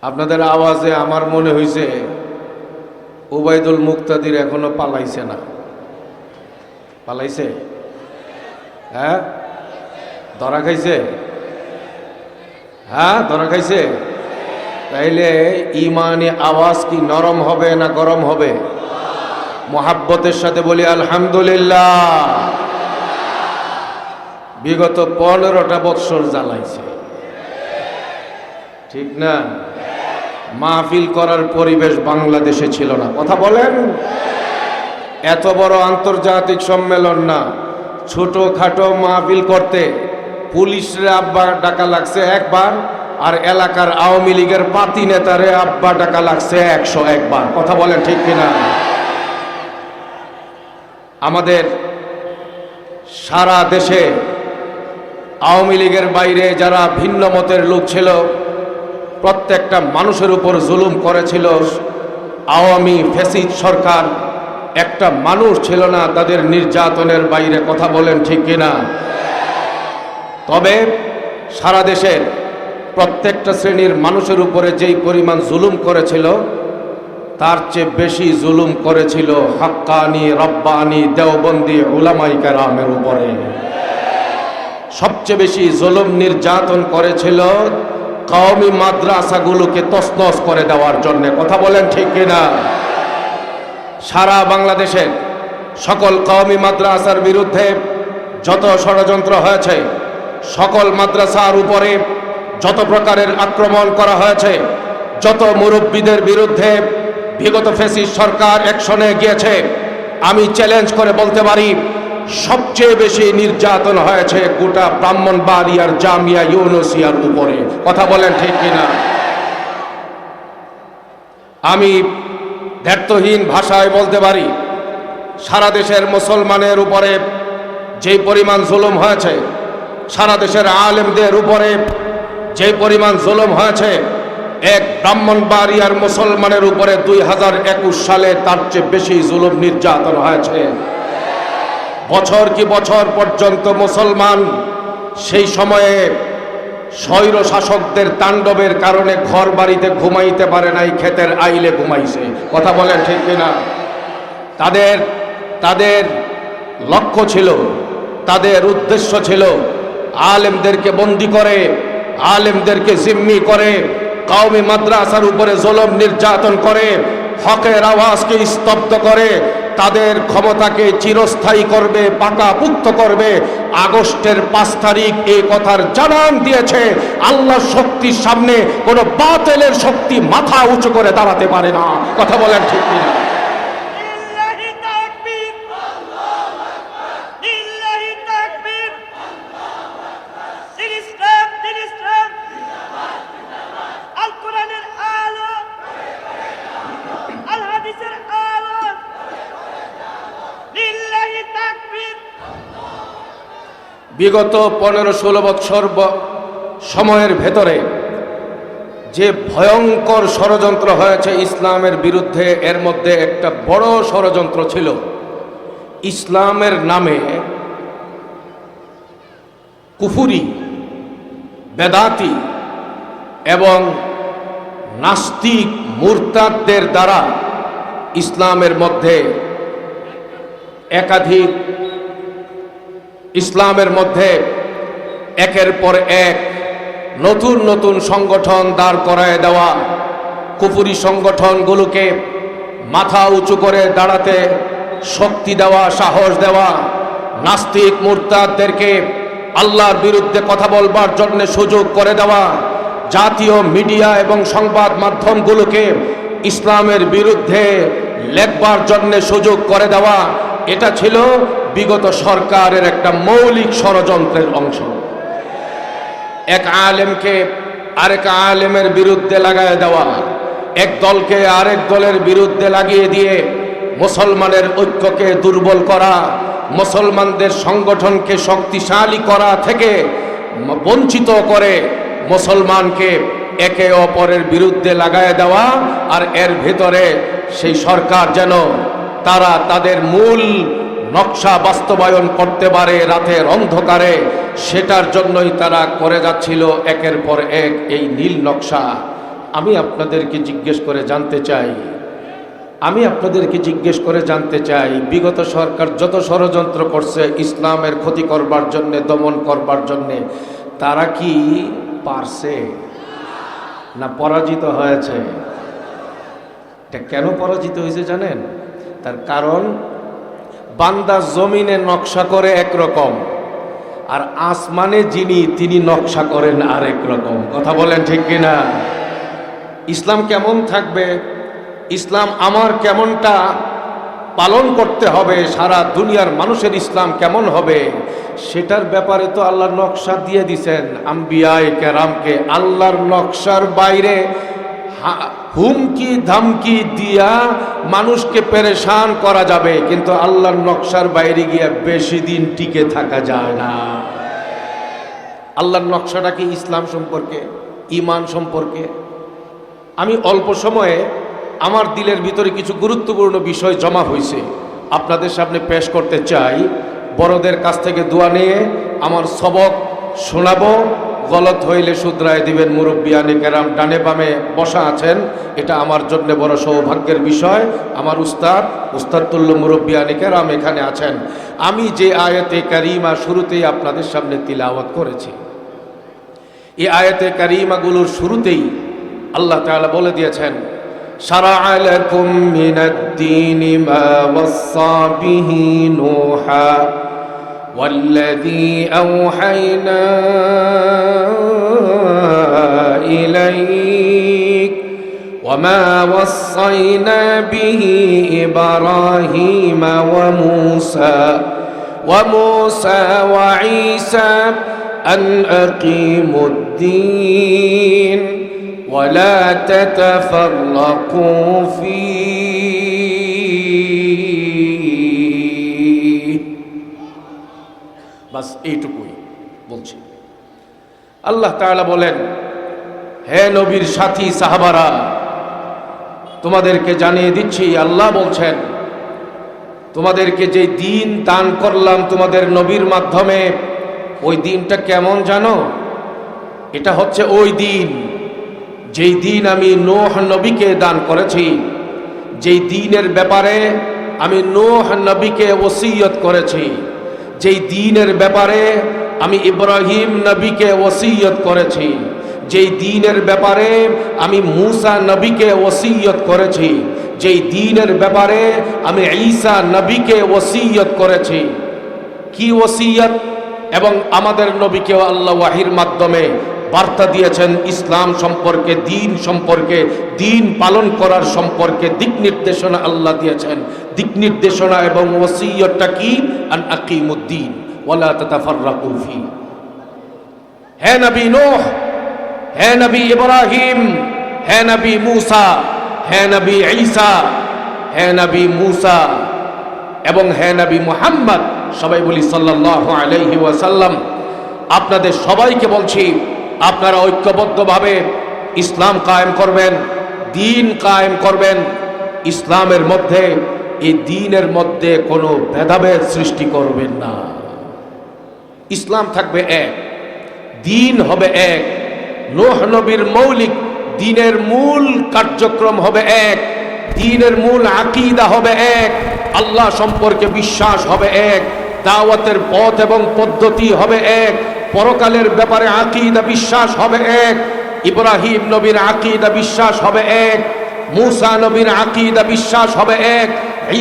আপনাদের আওয়াজে আমার মনে হয়েছে ওবায়দুল মুক্তাদির এখনো পালাইছে না। পালাইছে? হ্যাঁ, ধরা খাইছে? হ্যাঁ, ধরা খাইছে। তাইলে ইমানি আওয়াজ কি নরম হবে না গরম হবে? মোহাব্বতের সাথে বলি আলহামদুলিল্লাহ। বিগত 15টা বৎসর জ্বালাইছে, ঠিক না? মাহফিল করার পরিবেশ বাংলাদেশে ছিল না। কথা বলেন। এত বড় আন্তর্জাতিক সম্মেলন না, ছোটখাটো মাহফিল করতে পুলিশরে আব্বা ডাকা লাগছে একবার, আর এলাকার আওয়ামী লীগের পাতি নেতারে আব্বা ডাকা লাগছে 101 বার। কথা বলেন ঠিক কিনা? আমাদের সারা দেশে আওয়ামী লীগের বাইরে যারা ভিন্ন মতের লোক ছিল, প্রত্যেকটা মানুষের উপর জুলুম করেছিল আওয়ামী ফ্যাসিস্ট সরকার। একটা মানুষ ছিল না তাদের নির্যাতনের বাইরে। কথা বলেন ঠিক কিনা? তবে সারা দেশের প্রত্যেকটা শ্রেণীর মানুষের উপরে যেই পরিমাণ জুলুম করেছিল, তার চেয়ে বেশি জুলুম করেছিল হাক্কানি, রব্বানি, দেওবন্দি উলামায়ে কেরামের উপরে। সবচেয়ে বেশি জুলুম নির্যাতন করেছিল কওমি মাদ্রাসাগুলোকে তছনছ করে দেওয়ার জন্য। কথা বলেন ঠিক কিনা? সারা বাংলাদেশের সকল কওমি মাদ্রাসার বিরুদ্ধে যত ষড়যন্ত্র হয়েছে, সকল মাদ্রাসার উপরে যত প্রকারের আক্রমণ করা হয়েছে, যত মুরব্বীদের বিরুদ্ধে বিগত ফ্যাসিস্ট সরকার অ্যাকশনে গিয়েছে, আমি চ্যালেঞ্জ করে বলতে পারি সবচেয়ে বেশি নির্যাতন হয়েছে গোটা ব্রাহ্মণবাড়িয়ার জামিয়া ইউনুসিয়ার উপরে। কথা বলেন ঠিক কিনা? আমি দ্ব্যর্থহীন ভাষায় বলতে পারি সারা দেশের মুসলমানের উপরে যে পরিমাণ জুলুম হয়েছে, সারা দেশের আলেমদের উপরে যে পরিমাণ জুলুম হয়েছে, এক ব্রাহ্মণবাড়িয়ার মুসলমানের উপরে 2021 সালে তার চেয়ে বেশি জুলুম নির্যাতন হয়েছে। বছর কি বছর পর্যন্ত মুসলমান সেই সময়ে স্বৈর শাসকদের তাণ্ডবের কারণে ঘর বাড়িতে ঘুমাইতে পারে নাই, ক্ষেতের আইলে ঘুমাইছে। কথা বলেন ঠিক কিনা? তাদের লক্ষ্য ছিল, তাদের উদ্দেশ্য ছিল আলেমদেরকে বন্দী করে, আলেমদেরকে জিম্মি করে, কওমি মাদ্রাসার উপরে জুলুম নির্যাতন করে, হকের আওয়াজকে স্তব্ধ করে তাদের ক্ষমতাকে চিরস্থায়ী করবে, পাকাপুক্ত করবে। আগস্টের 5 তারিখ এই কথার জানান দিয়েছে আল্লাহর শক্তির সামনে কোনো বাতিলের শক্তি মাথা উঁচু করে দাঁড়াতে পারে না। কথা বলেন ঠিক কিনা? বিগত 15-16 বছর সময়ের ভেতরে যে ভয়ঙ্কর ষড়যন্ত্র হয়েছে ইসলামের বিরুদ্ধে, এর মধ্যে একটা বড় ষড়যন্ত্র ছিল ইসলামের নামে কুফরি, বেদাতি এবং নাস্তিক মুরতাদদের দ্বারা ইসলামের মধ্যে একের পর এক নতুন নতুন সংগঠন দাঁড় করায় দেওয়া, কুফরি সংগঠনগুলোকে মাথা উঁচু করে দাঁড়াতে শক্তি দেওয়া, সাহস দেওয়া, নাস্তিক মুরতাদদেরকে আল্লাহর বিরুদ্ধে কথা বলবার জন্য সুযোগ করে দেওয়া, জাতীয় মিডিয়া এবং সংবাদ মাধ্যমগুলোকে ইসলামের বিরুদ্ধে লেখবার জন্য সুযোগ করে দেওয়া, এটা ছিল বিগত সরকারের একটা মৌলিক ষড়যন্ত্রের অংশ। এক আলেমকে আরেক আলেমের বিরুদ্ধে লাগায় দেওয়া, এক দলকে আরেক দলের বিরুদ্ধে লাগিয়ে দিয়ে মুসলমানের ঐক্যকে দুর্বল করা, মুসলমানদের সংগঠনকে শক্তিশালী করা থেকে বঞ্চিত করে মুসলমানকে একে অপরের বিরুদ্ধে লাগায় দেওয়া। আর এর ভিতরে সেই সরকার যেন তারা তাদের মূল নকশা বাস্তবায়ন করতে পারে রাতের অন্ধকারে, সেটার জন্যই তারা করে যাচ্ছিল একের পর এক এই নীল নকশা। আমি আপনাদেরকে জিজ্ঞেস করে জানতে চাই বিগত সরকার যত ষড়যন্ত্র করছে ইসলামের ক্ষতি করবার জন্যে, দমন করবার জন্যে, তারা কি পারছে না পরাজিত হয়েছে? এটা কেন পরাজিত হয়েছে জানেন? তার কারণ বান্দা জমিনে নকশা করে একরকম, আর আসমানে তিনি নকশা করেন আরেক রকম। কথা বলেন ঠিক কিনা? ইসলাম কেমন থাকবে, ইসলাম আমার কেমনটা পালন করতে হবে, সারা দুনিয়ার মানুষের ইসলাম কেমন হবে, সেটার ব্যাপারে তো আল্লাহর নকশা দিয়ে দিছেন আম্বিয়ায়ে কেরামকে। আল্লাহর নকশার বাইরে হুমকি ধামকি দিয়া মানুষকে পেরেশান করা যাবে, কিন্তু আল্লাহর নকশার বাইরে গিয়ে বেশি দিন টিকে থাকা যায় না। আল্লাহর নকশাটা কি ইসলাম সম্পর্কে, ঈমান সম্পর্কে। আমি অল্প সময়ে আমার দিলের ভিতরে কিছু গুরুত্বপূর্ণ বিষয় জমা হয়েছে, আপনাদের সামনে পেশ করতে চাই। বড়দের কাছ থেকে দোয়া নিয়ে আমার সবক শোনাবো, গলত হইলে শুধরায় দিবেন মুরব্বিয়ানে কেরাম। ডানে বামে বসা আছেন, এটা আমার জন্য বড় সৌভাগ্যের বিষয়। আমার উস্তাদতুল্য মুরব্বিয়ানে কেরাম এখানে আছেন। আমি যে আয়াতে কারিমা শুরুতেই আপনাদের সামনে তিলাওয়াত করেছি, এই আয়াতে কারিমাগুলোর শুরুতেই আল্লাহ তাআলা বলে দিয়েছেন, শারা'a লাকুম মিনাদ-দীনি মা ওয়াসসা বিহি নূহা ওয়াল্লাযী আওহায়না ইলাইক ওয়া মা ওয়াসাইনা বিহি ইব্রাহীমা ওয়া মূসা ওয়া ঈসা আন আকিমুদ-দীন ولا تتفرقوا فيه। বাস এইটুকুই বলছি। আল্লাহ তাআলা বলেন, হে নবীর সাথী সাহাবারা, তোমাদেরকে জানিয়ে দিচ্ছি, আল্লাহ বলছেন, তোমাদেরকে যে দিন দান করলাম তোমাদের নবীর মাধ্যমে, ওই দিনটা কেমন জানো? এটা হচ্ছে ওই দিন যেই দিন আমি নূহ নবীকে দান করেছি, যেই দিনের ব্যাপারে আমি নূহ নবীকে ওসিয়ত করেছি, যেই দিনের ব্যাপারে আমি ইব্রাহিম নবীকে ওসিয়ত করেছি, যেই দিনের ব্যাপারে আমি মূসা নবীকে ওসিয়ত করেছি, যেই দিনের ব্যাপারে আমি ঈসা নবীকে ওসিয়ত করেছি। কি ওসিয়ত? এবং আমাদের নবীকেও আল্লাহ ওয়াহির মাধ্যমে বার্তা দিয়েছেন ইসলাম সম্পর্কে, দিন সম্পর্কে, দিন পালন করার সম্পর্কে দিক নির্দেশনা আল্লাহ দিয়েছেন। দিক নির্দেশনা এবং ওসিয়তটা কি? আন আকিমুদ্দিন ওয়ালা তাতাফাররাকু ফি। হে নবী নূহ, হে নবী ইব্রাহিম, হে নবী মূসা, হে নবী ঈসা, হে নবী মূসা এবং হে নবী মুহাম্মদ, সবাই বলি সাল্লাল্লাহু আলাইহি ওয়াসাল্লাম, আপনাদের সবাইকে বলছি, আপনারা ঐক্যবদ্ধভাবে ইসলাম কায়েম করবেন, দিন কায়েম করবেন। ইসলামের মধ্যে, এই দিনের মধ্যে কোনো ভেদাভেদ সৃষ্টি করবেন না। ইসলাম থাকবে এক, দিন হবে এক। নূহ নবীর মৌলিক দিনের মূল কার্যক্রম হবে এক, দিনের মূল আকীদা হবে এক, আল্লাহ সম্পর্কে বিশ্বাস হবে এক, দাওয়াতের পথ এবং পদ্ধতি হবে এক, পরকালের ব্যাপারে আকীদা বিশ্বাস হবে এক, ইব্রাহিম নবীর আকীদা বিশ্বাস হবে এক, মূসা নবীর আকীদা বিশ্বাস হবে এক,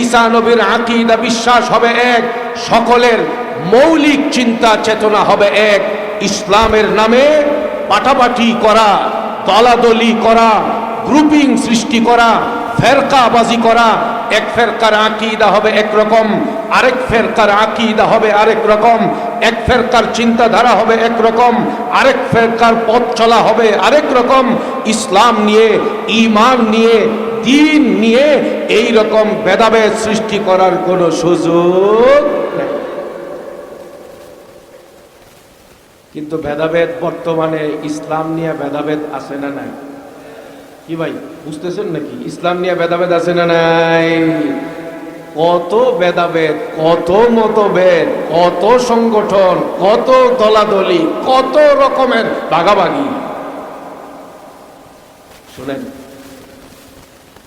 ঈসা নবীর আকীদা বিশ্বাস হবে এক। সকলের মৌলিক চিন্তা চেতনা হবে এক। ইসলামের নামে পাটাপাটি করা, দলাদলি করা, গ্রুপিং সৃষ্টি করা, ফেরকাবাজি করা, এক ফেরকার আকীদা হবে একরকম, আরেক ফেরকার আকীদা হবে আরেক রকম, এক ফেরকার চিন্তাধারা হবে একরকম, আরেক ফেরকার পথ চলা হবে আরেক রকম। ইসলাম নিয়ে, ঈমান নিয়ে, দিন নিয়ে এই রকম ভেদাভেদ সৃষ্টি করার কোনো সুযোগ নেই। কিন্তু ভেদাভেদ বর্তমানে ইসলাম নিয়ে ভেদাভেদ আছে না নাই? কি ভাই বুঝতেছেন নাকি? ইসলাম নিয়ে ভেদাভেদ আছে না নাই? কত ভেদাভেদ, কত মতভেদ, কত সংগঠন, কত দলাদলি, কত রকমের ভাগাভাগি। শুনেন,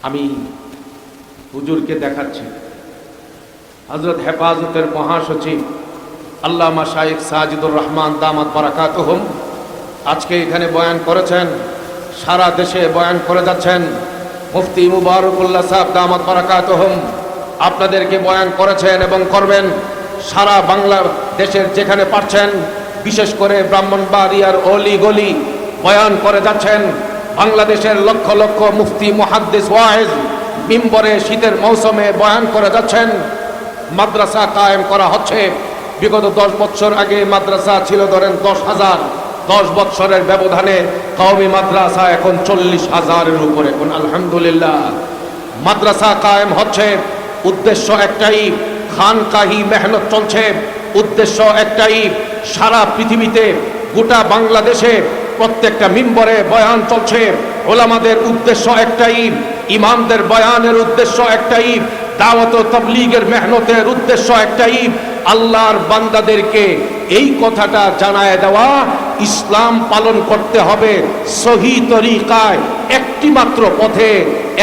আমি হুজুরকে দেখাচ্ছি, হযরত হেফাজতের মহাসচিব আল্লামা শাইখ সাজিদুর রহমান দামাত বারাকাতুহুম আজকে এখানে বয়ান করেছেন, সারা দেশে বয়ান করে যাচ্ছেন। মুফতি মুবারকুল্লাহ সাহেব দামাত বারাকাতুহুম আপনাদেরকে বয়ান করেছেন এবং করবেন। সারা বাংলাদেশের যেখানে পারছেন, বিশেষ করে ব্রাহ্মণবাড়িয়ার অলি গলি বয়ান করে যাচ্ছেন। বাংলাদেশের লক্ষ লক্ষ মুফতি মুহাদ্দিস ওয়াইজ মিম্বরে শীতের মৌসুমে বয়ান করে যাচ্ছেন। মাদ্রাসা কায়েম করা হচ্ছে। বিগত 10 বছর আগে মাদ্রাসা ছিল ধরেন 10,000, 10 বছরের ব্যবধানে কওমি মাদ্রাসা এখন 40,000-এর উপরে। এখন আলহামদুলিল্লাহ মাদ্রাসা কায়েম হচ্ছে। উদ্দেশ্য একটাই, খানকাহি মেহনত চলছে। উদ্দেশ্য একটাই, সারা পৃথিবীতে গোটা বাংলাদেশে প্রত্যেকটা মিম্বরে বয়ান চলছে। ওলামাদের উদ্দেশ্য একটাই, ইমামদের বয়ানের উদ্দেশ্য একটাই, দাওয়াত ও তাবলীগের মেহনতের উদ্দেশ্য একটাই, আল্লাহর বান্দাদেরকে এই কথাটা জানায় দেওয়া, ইসলাম পালন করতে হবে সহি তরিকায়, একটি মাত্র পথে,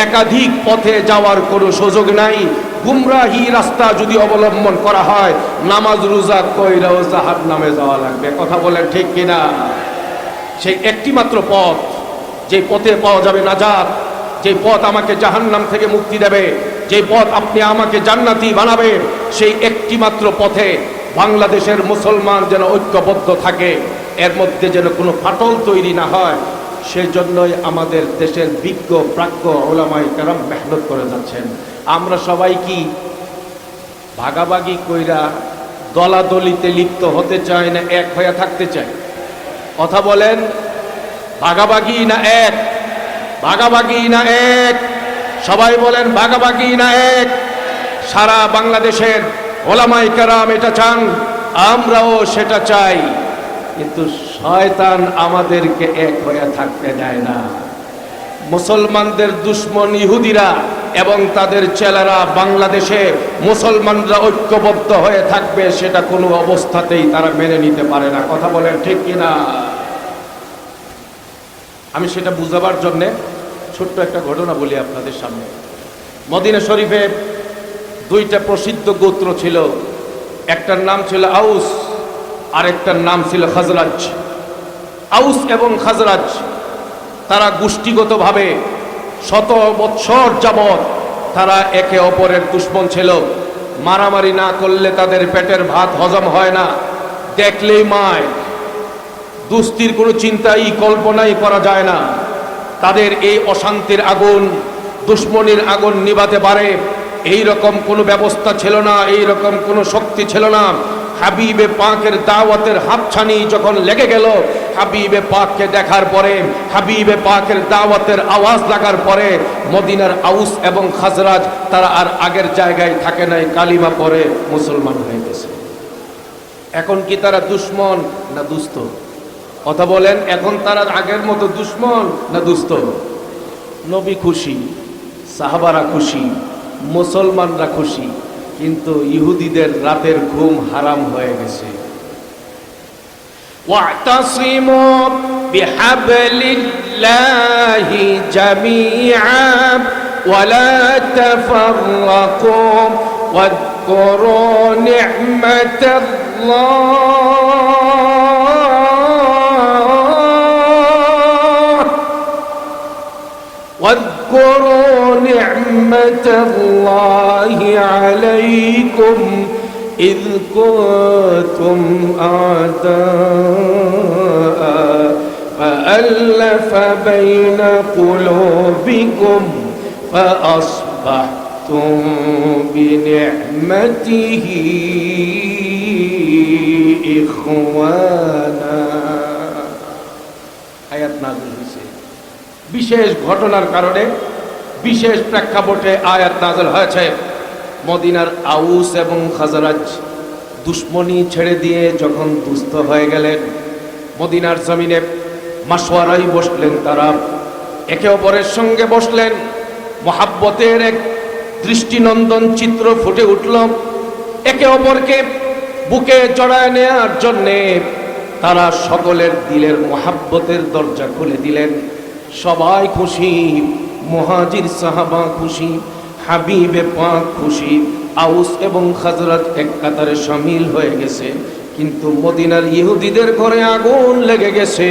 একাধিক পথে যাওয়ার কোনো সুযোগ নাই। গুমরাহি রাস্তা যদি অবলম্বন করা হয়, নামাজ রোজা কইরাও জাহান্নামে যাওয়া লাগবে। কথা বলেন ঠিক কিনা? সেই একটি মাত্র পথ, যে পথে পাওয়া যাবে নাজাত, যে পথ আমাকে জাহান্নাম থেকে মুক্তি দেবে, যে পথ আপনি আমাকে জান্নাতি বানাবে, সেই একটি মাত্র পথে বাংলাদেশের মুসলমান যেন ঐক্যবদ্ধ থাকে, এর মধ্যে যেন কোনো ফাটল তৈরি না হয়, সেজন্যই আমাদের দেশের বিজ্ঞ প্রাজ্ঞ ওলামায়ে কেরাম মেহনত করে যাচ্ছেন। আমরা সবাই কি ভাগাভাগি কইরা দলাদলিতে লিপ্ত হতে চাই না এক হয়ে থাকতে চাই? কথা বলেন, ভাগাভাগি না এক? ভাগাভাগি না এক? সবাই বলেন ভাগাভাগি না এক? সারা বাংলাদেশের ওলামায়ে কেরাম এটা চান, আমরাও সেটা চাই, কিন্তু শয়তান আমাদেরকে এক হয়ে থাকতে দেয় না। মুসলমানদের দুশ্মন ইহুদিরা এবং তাদের চেলারা বাংলাদেশে মুসলমানরা ঐক্যবদ্ধ হয়ে থাকবে, সেটা কোনো অবস্থাতেই তারা মেনে নিতে পারে না। কথা বলেন ঠিক কিনা? আমি সেটা বুঝাবার জন্যে ছোট্ট একটা ঘটনা বলি আপনাদের সামনে। মদিনা শরীফে 2টা প্রসিদ্ধ গোত্র ছিল, একটার নাম ছিল আউস, আরেকটার নাম ছিল খাজরাজ। আউস এবং খাজরাজ তারা গোষ্ঠীগতভাবে 100 বৎসর যাবৎ তারা একে অপরের দুশ্মন ছিল। মারামারি না করলে তাদের পেটের ভাত হজম হয় না, দেখলেই মায়, দুস্তির কোনো চিন্তাই কল্পনাই করা যায় না। তাদের এই অশান্তির আগুন, দুশ্মনির আগুন নিভাতে পারে এই রকম কোনো ব্যবস্থা ছিল না, এই রকম কোনো শক্তি ছিল না। হাবিবে পাকের দাওয়াতের হাতছানি যখন লেগে গেল, হাবিবে পাককে দেখার পরে, হাবিবে পাকের দাওয়াতের আওয়াজ লাগার পরে মদিনার আউস এবং খাজরাজ তারা আর আগের জায়গায় থাকে নাই, কালিমা পরে মুসলমান হয়ে গেছে। এখন কি তারা দুশ্মন না দুস্থ? কথা বলেন, এখন তারা আগের মতো দুশ্মন না দুস্থ? নবী খুশি, সাহাবারা খুশি, মুসলমানরা খুশি, কিন্তু ইহুদিদের রাতের ঘুম হারাম হয়ে গেছে। ওয়াতাসিমু বিহাবলিল্লাহি জামিআ ওয়ালা তাফাররাকু ওয়াযকুরু واذكروا نعمة الله عليكم إذ كنتم أعداء فألف بين قلوبكم فأصبحتم بنعمته إخوانا। আয়াত নাযিল হয়েছে বিশেষ ঘটনার কারণে, বিশেষ প্রেক্ষাপটে আয়াত নাযিল হয়েছে। মদিনার আউস এবং খাজরাজ দুশ্মনী ছেড়ে দিয়ে যখন দুস্থ হয়ে গেলেন, মদিনার জমিনে মাশওয়ারায় বসলেন, তারা একে অপরের সঙ্গে বসলেন, মহাব্বতের এক দৃষ্টিনন্দন চিত্র ফুটে উঠল। একে অপরকে বুকে জড়ায় নেওয়ার জন্যে তারা সকলের দিলের মহাব্বতের দরজা খুলে দিলেন, সবাই খুশি, মুহাজির সাহাবা খুশি, হাবিবে পাক খুশি, আউস এবং খাজরাজ এক কাতারে শামিল হয়ে গেছে। কিন্তু মদিনার ইহুদিদের ঘরে আগুন লেগে গেছে।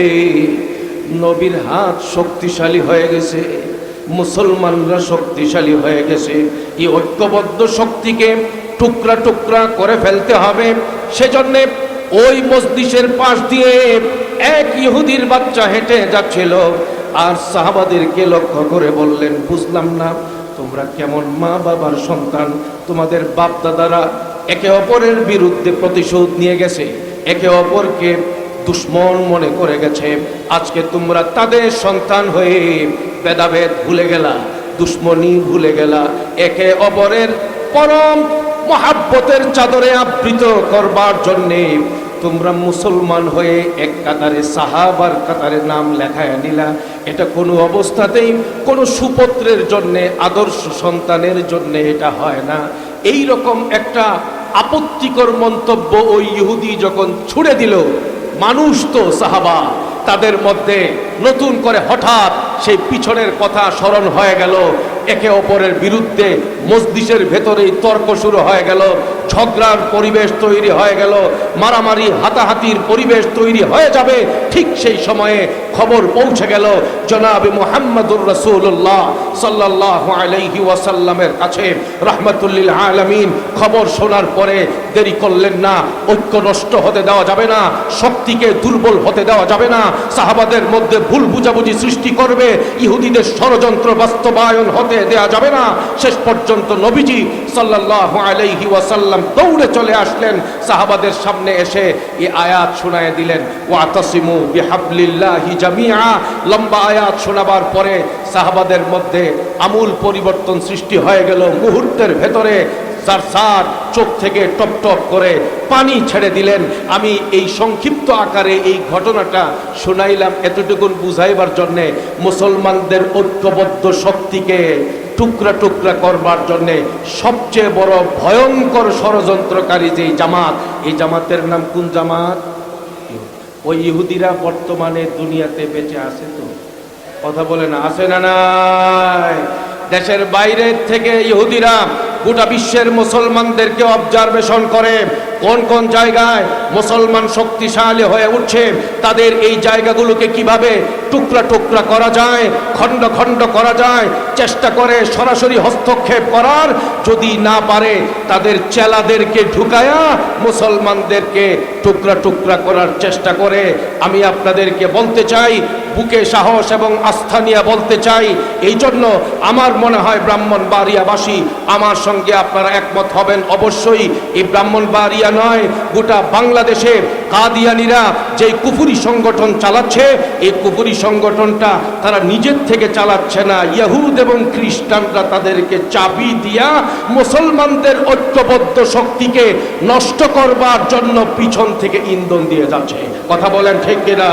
নবীর হাত শক্তিশালী হয়ে গেছে, মুসলমানরা শক্তিশালী হয়ে গেছে। এই ঐক্যবদ্ধ শক্তিকে টুকরা টুকরা করে ফেলতে হবে। সেজন্য ওই মজলিসের পাশ দিয়ে এক ইহুদির বাচ্চা হেঁটে যাচ্ছিল, আর সাহাবাদেরকে লক্ষ্য করে বললেন, বুঝলাম না তোমরা কেমন মা বাবার সন্তান, তোমাদের বাপ দাদারা একে অপরের বিরুদ্ধে প্রতিশোধ নিয়ে গেছে, একে অপরকে দুশ্মন মনে করে গেছে। আজকে তোমরা তাদের সন্তান হয়ে ভেদাভেদ ভুলে গেলা, দুশ্মনী ভুলে গেলা, একে অপরের পরম মহাব্বতের চাদরে আবৃত করবার জন্যে তোমরা মুসলমান হয়ে এক কাতারে সাহাবার কাতারে নাম লেখায় নিলা। এটা কোনো অবস্থাতেই কোনো সুপুত্রের জন্যে, আদর্শ সন্তানের জন্যে এটা হয় না। এই রকম একটা আপত্তিকর মন্তব্য ওই ইহুদি যখন ছুড়ে দিল, মানুষ তো সাহাবা, তাদের মধ্যে নতুন করে হঠাৎ সেই পিছনের কথা স্মরণ হয়ে গেল। একে অপরের বিরুদ্ধে মজলিসের ভেতরেই তর্ক শুরু হয়ে গেল, ঝগড়ার পরিবেশ তৈরি হয়ে গেল, মারামারি হাতাহাতির পরিবেশ তৈরি হয়ে যাবে। ঠিক সেই সময়ে খবর পৌঁছে গেল জনাবে মুহাম্মদুর রাসূলুল্লাহ সাল্লাল্লাহু আলাইহি ওয়াসাল্লামের কাছে রাহমাতুল আলামিন। খবর শোনার পরে দেরি করলেন না, ঐক্য নষ্ট হতে দেওয়া যাবে না, শক্তিকে দুর্বল হতে দেওয়া যাবে না, সাহাবাদের মধ্যে ভুল বুঝাবুঝি সৃষ্টি করবে ইহুদিদের ষড়যন্ত্র বাস্তবায়ন হতে দেয়া যাবে না। শেষ পর্যন্ত নবীজি সাল্লাল্লাহু আলাইহি ওয়াসাল্লাম দৌড়ে চলে আসলেন, সাহাবাদের সামনে এসে এই আয়াত শোনায় দিলেন, ওয়াতাসিমু বিহাবলিল্লাহি জামিআ। লম্বা আয়াত শোনাবার পরে সাহাবাদের মধ্যে আমূল পরিবর্তন সৃষ্টি হয়ে গেল। মুহূর্তের ভেতরে সারসার চোখ থেকে টপ টপ করে পানি ছেড়ে দিলেন। আমি এই সংক্ষিপ্ত আকারে এই ঘটনাটা শোনাইলাম এতটুকুন বুঝাইবার জন্যে, মুসলমানদের ঐক্যবদ্ধ শক্তিকে টুকরা টুকরা করবার জন্যে সবচেয়ে বড় ভয়ঙ্কর ষড়যন্ত্রকারী যে জামাত, এই জামাতের নাম কোন জামাত? ওই ইহুদিরা বর্তমানে দুনিয়াতে বেঁচে আছে তো? কথা বলে না, আছে না নাই? দেশের বাইরে থেকে ইহুদিরা গোটা বিশ্বের মুসলমানদেরকে অবজারভেশন করে কোন কোন জায়গায় মুসলমান শক্তিশালী হয়ে উঠছে, তাদের এই জায়গাগুলোকে কিভাবে টুকরা টুকরা করা যায়, খণ্ড খণ্ড করা যায়, চেষ্টা করে সরাসরি হস্তক্ষেপ করার। যদি না পারে তাদের চেলাদেরকে ঢুকায়া মুসলমানদেরকে টুকরা টুকরা করার চেষ্টা করে। আমি আপনাদেরকে বলতে চাই, বুকে সাহস এবং আস্থা নিয়ে বলতে চাই, এই জন্য আমার মনে হয় ব্রাহ্মণবাড়িয়াবাসী আমার সঙ্গে আপনারা একমত হবেন অবশ্যই। এই ব্রাহ্মণবাড়িয়া নয়, গোটা বাংলাদেশে কাদিয়ানীরা যেই কুফরি সংগঠন চালাচ্ছে, এই কুফরি সংগঠনটা তারা নিজের থেকে চালাচ্ছে না, ইহুদ এবং খ্রিস্টানরা তাদেরকে চাবি দিয়া মুসলমানদের ঐক্যবদ্ধ শক্তিকে নষ্ট করবার জন্য পিছন থেকে ইন্ধন দিয়ে যাচ্ছে। কথা বলেন ঠিক কিনা?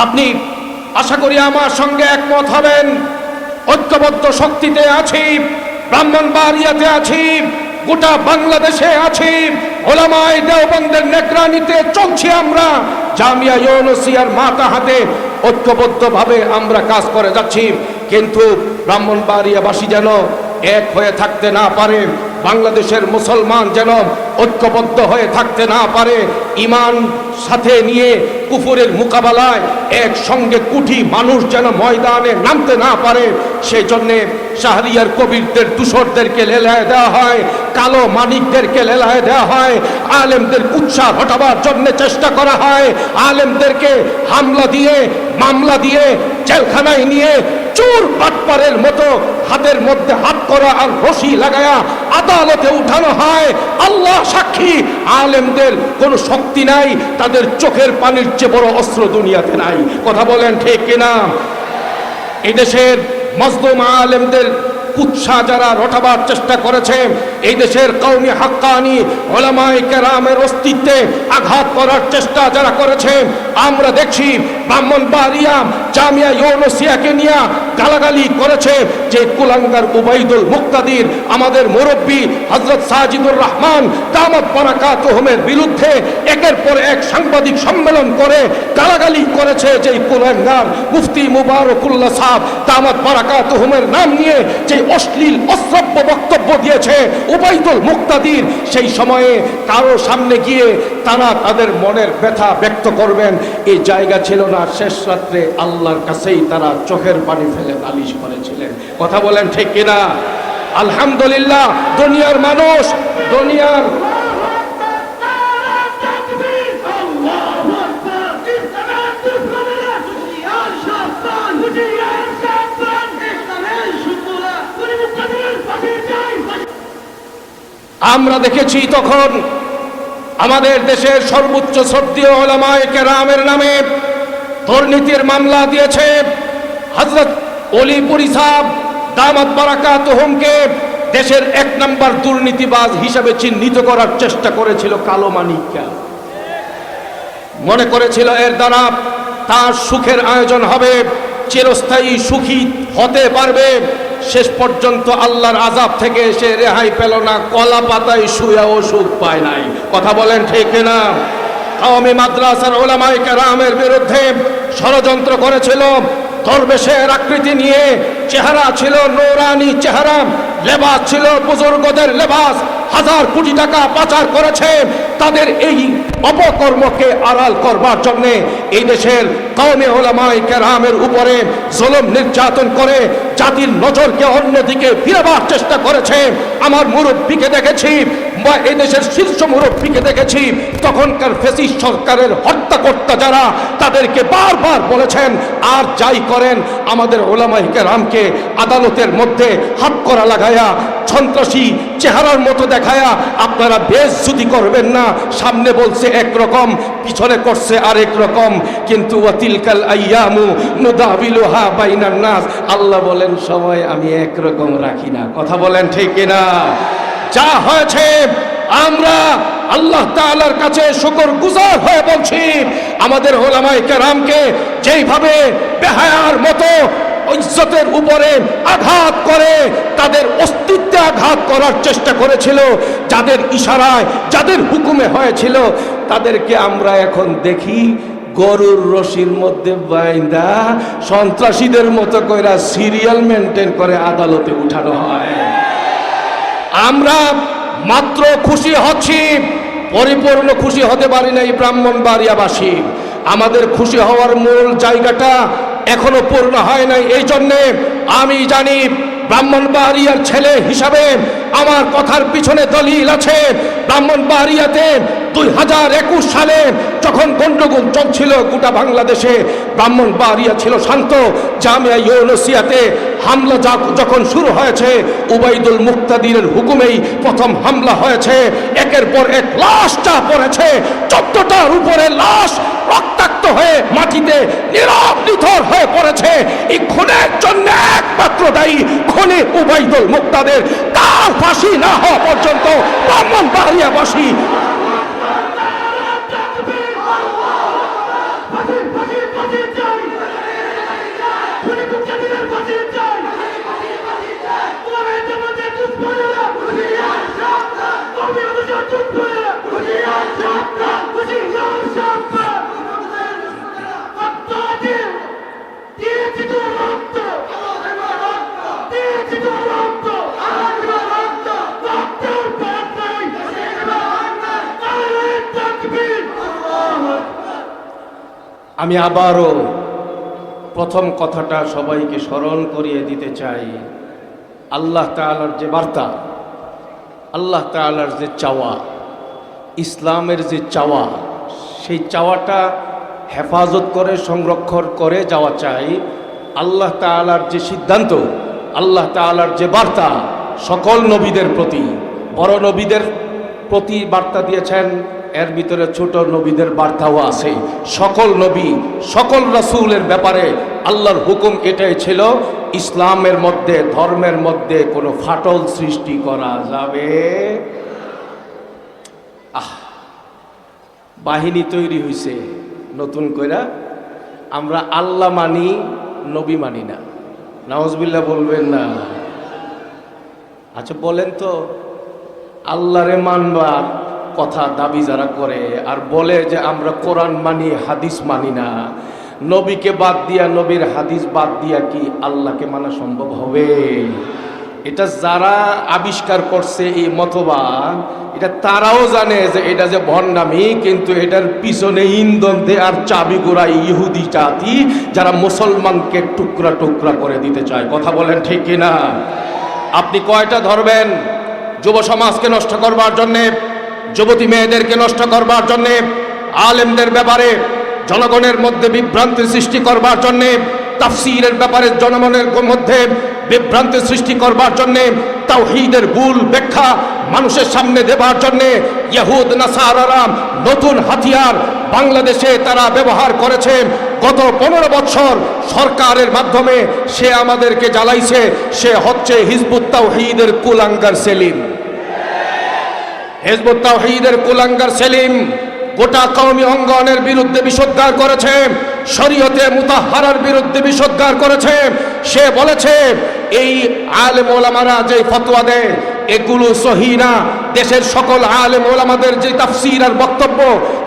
আপনি আশা করি আমার সঙ্গে একমত হবেন। ঐক্যবদ্ধ শক্তিতে আছি, ব্রাহ্মণবাড়িয়াতে আছি, গোটা বাংলাদেশে আছি, ওলামায়ে দেওবন্দের নেতৃত্বে চলছি আমরা, জামিয়া ইউনুসিয়ার মাথা হাতে ঐক্যবদ্ধভাবে আমরা কাজ করে যাচ্ছি। কিন্তু ব্রাহ্মণবাড়িয়াবাসী যেন এক হয়ে থাকতে না পারে, বাংলাদেশের মুসলমান যেন ঐক্যবদ্ধ হয়ে থাকতে না পারে, ঈমান সাথে নিয়ে কুফরের মোকাবেলায় একসঙ্গে কোটি মানুষ যেন ময়দানে নামতে না পারে, সেই জন্যে শাহরিয়ার কবিরদের দূষরদেরকে লেলায় দেওয়া হয়, কালো মানিকদেরকে লেলায় দেওয়া হয়, আলেমদের উৎসাহ হটাবার জন্য চেষ্টা করা হয়, আলেমদেরকে হামলা দিয়ে মামলা দিয়ে জেলখানায় নিয়ে চোর বাটপারের মতো হাতের মধ্যে হাত করা আর রশি লাগায়া আদালতে উঠানো হয়। আল্লাহ সাক্ষী, আলেমদের কোনো শক্তি নাই, তাদের চোখের পানির চেয়ে বড় অস্ত্র দুনিয়াতে নাই। কথা বলেন ঠিক কিনা? এই দেশের মজলুম আলেমদের উৎসাহ যারা রটাবার চেষ্টা করেছে, এই দেশের কওমি হাক্কানি উলামায়ে কেরামের অস্তিত্বে আঘাত করার চেষ্টা যারা করেছে, আমরা দেখছি ব্রাহ্মণবাড়িয়া জামিয়া ইউনুসিয়াকে নিয়ে গালাগালি করেছে যে কুলাঙ্গার উবাইদুল মুক্তাদির আমাদের মুরব্বী হযরত সাজিদুর রহমান দামাত বারাকাতুহুমের বিরুদ্ধে একের পর এক সাংবাদিক সম্মেলন করে গালাগালি করেছে যে কুলাঙ্গার মুফতি মুবারকুল্লাহ সাহেব দামাত বারাকাতুহুমের নাম নিয়ে যে অশ্লীল অশ্রাব্য বক্তব্য দিয়েছে উবাইদুল মুক্তাদির, সেই সময়ে কারো সামনে গিয়ে তারা তাদের মনের ব্যথা ব্যক্ত করবেন এই জায়গা ছিল না। শেষ রাত্রে আল্লাহর কাছেই তারা চোখের পানি ফেলে নালিশ করেছিলেন। কথা বলেন ঠিক কিনা? আলহামদুলিল্লাহ, দুনিয়ার মানুষ, দুনিয়ার আমরা দেখেছি তখন আমাদের দেশের সর্বোচ্চ শ্রদ্ধেয় উলামায়ে কেরামের নামে দুর্নীতির মামলা দিয়েছে হযরত অলিপুরি সাহেব দামাত বারাকাতুহুমকে দেশের এক নম্বর দুর্নীতিবাজ হিসাবে চিহ্নিত করার চেষ্টা করেছিল কালো মানিককে। মনে করেছিল এর দ্বারা তার সুখের আয়োজন হবে, চিরস্থায়ী সুখী হতে পারবে। শেষ পর্যন্ত আল্লাহর আযাব থেকে সে রেহাই পেল না, কলা পাতায় শুয়েও সুখ পায় নাই। কথা বলেন ঠিক কিনা? কওমি মাদ্রাসার উলামায়ে কেরামের বিরুদ্ধে ষড়যন্ত্র করেছিল। দরবেশের আকৃতি নিয়ে, চেহারা ছিল নূরানি চেহারা, লেবাস ছিল বুজুর্গদের লেবাস, হাজার কোটি টাকা পাচার করেছে। তাদের এই অপকর্মকে আড়াল করবার জন্য এই দেশের কওমি উলামায়ে কেরামের উপরে জুলুম নির্যাতন করে জাতির নজরকে অন্যদিকে ফিরাবার চেষ্টা করেছে। আমার মুরব্বীকে দেখেছি বা এই দেশের শীর্ষ মুরব্বীকে দেখেছি, তখনকার ফ্যাসিস্ট সরকারের হত্যাকর্তা যারা, তাদেরকে বারবার বলেছেন আর যাই করেন আমাদের উলামায়ে কেরামকে আদালতের মধ্যে হাত করা লাগায়া সন্ত্রাসী চেহারার মতো দেখায়া আপনারা বেইজ্জতি করবেন না। সামনে বলছে একরকম, পিছনে করছে আরেক রকম। কিন্তু ওয়াতিলকাল আইয়ামু নুদাবিলুহা বাইনান নাস, আল্লাহ বলেন সময় আমি একরকম রাখি না। কথা বলেন ঠিক কিনা? যা হয়েছে আমরা আল্লাহ তাআলার কাছে শুকরগুজার হয়ে বলছি, আমাদের উলামায়ে কেরামকে যেইভাবে বেহায়ার মতো ইজ্জতের উপরে আঘাত করে তাদের অস্তিত্বে আঘাত করার চেষ্টা করেছিল, যাদের ইশারায় যাদের হুকুমে হয়েছিল, তাদেরকে আমরা এখন দেখি গরুর রশির মধ্যে বাইন্দা সন্ত্রাসীদের মতো কইরা সিরিয়াল মেনটেন করে আদালতে উঠানো হয়। আমরা মাত্র খুশি হচ্ছি, পরিপূর্ণ খুশি হতে পারি নাই ব্রাহ্মণবাড়িয়াবাসী। আমাদের খুশি হওয়ার মূল জায়গাটা এখনো পূর্ণ হয় নাই। এই জন্যে আমি জানি ব্রাহ্মণবাড়িয়ার ছেলে হিসাবে আমার কথার পিছনে দলিল আছে। ব্রাহ্মণবাড়িয়াতে 2021 সালে যখন গন্ডগোল চলছিল গোটা বাংলাদেশে, ব্রাহ্মণবাড়িয়া ছিল শান্ত। জামিয়া ইউনুসিয়াতে হামলা যখন শুরু হয়েছে, উবাইদুল মুক্তাদিরের হুকুমেই প্রথম হামলা হয়েছে। একের পর এক লাশটা পড়েছে, 14টার উপরে লাশ রক্তাক্ত হয়ে মাটিতে নীরব নিথর হয়ে পড়েছে। এই খুনের জন্য একমাত্র দায়ী খুনি উবাইদুল মুক্তাদির। তার ফাঁসি না হওয়া পর্যন্ত ব্রাহ্মণবাড়িয়াবাসী আমি আবারও প্রথম কথাটা সবাইকে স্মরণ করিয়ে দিতে চাই। আল্লাহ তাআলার যে বার্তা, আল্লাহ তাআলার যে চাওয়া, ইসলামের যে চাওয়া, সেই চাওয়াটা হেফাজত করে সংরক্ষণ করে যাওয়া চাই। আল্লাহ তাআলার যে সিদ্ধান্ত, আল্লাহ তাআলার যে বার্তা সকল নবীদের প্রতি, বড় নবীদের প্রতি বার্তা দিয়েছেন, এর ভিতরে ছোট নবীদের বার্তাও আছে। সকল নবী সকল রাসূলের ব্যাপারে আল্লাহর হুকুম এটাই ছিল, ইসলামের মধ্যে ধর্মের মধ্যে কোনো ফাটল সৃষ্টি করা যাবে। বাহিনী তৈরি হয়েছে নতুন কইরা, আমরা আল্লাহ মানি, নবী মানি না। নাউজুবিল্লাহ বলবেন না। আচ্ছা বলেন তো, আল্লাহরে মানবার কথা দাবি যারা করে আর বলে যে আমরা কোরআন মানি হাদিস মানি না, নবীকে বাদ দিয়া, নবীর হাদিস বাদ দিয়া কি আল্লাহকে মানা সম্ভব হবে? এটা যারা আবিষ্কার করছে এই মতবাদ, এটা তারাও জানে যে এটা যে ভণ্ডামি, কিন্তু এটার পিছনে ইন্ধন দেয় আর চাবি গোড়ায় ইহুদি জাতি, যারা মুসলমানকে টুকরা টুকরা করে দিতে চায়। কথা বলেন ঠিক কিনা? আপনি কয়টা ধরবেন? যুব সমাজকে নষ্ট করবার জন্যে, যুবতী মেয়েদেরকে নষ্ট করবার জন্যে, আলেমদের ব্যাপারে জনগণের মধ্যে বিভ্রান্তি সৃষ্টি করবার জন্যে, তাফসীরের ব্যাপারে জনগণের মধ্যে বিভ্রান্তি সৃষ্টি করবার জন্যে, তাওহীদের ভুল ব্যাখ্যা মানুষের সামনে দেবার জন্যে ইহুদ নাসারারা নতুন হাতিয়ার বাংলাদেশে তারা ব্যবহার করেছে। গত 15 বছর সরকারের মাধ্যমে সে আমাদেরকে জ্বালাইছে। সে হচ্ছে হিজবুত তাওহীদের কুলাঙ্গার সেলিম। হিজবুত তাওহীদের কুলাঙ্গার সেলিম গোটা কওমি অঙ্গনের বিরুদ্ধে বিষোদ্গার করেছে, শরীয়তে মুতাহহারার বিরুদ্ধে বিষোদ্গার করেছে। সে বলেছে এই আলেম ওলামারা যে ফতোয়া দেয় এগুলো সহি না। দেশের সকল আলেম ওলামাদের যে তাফসীর আর বক্তব্য,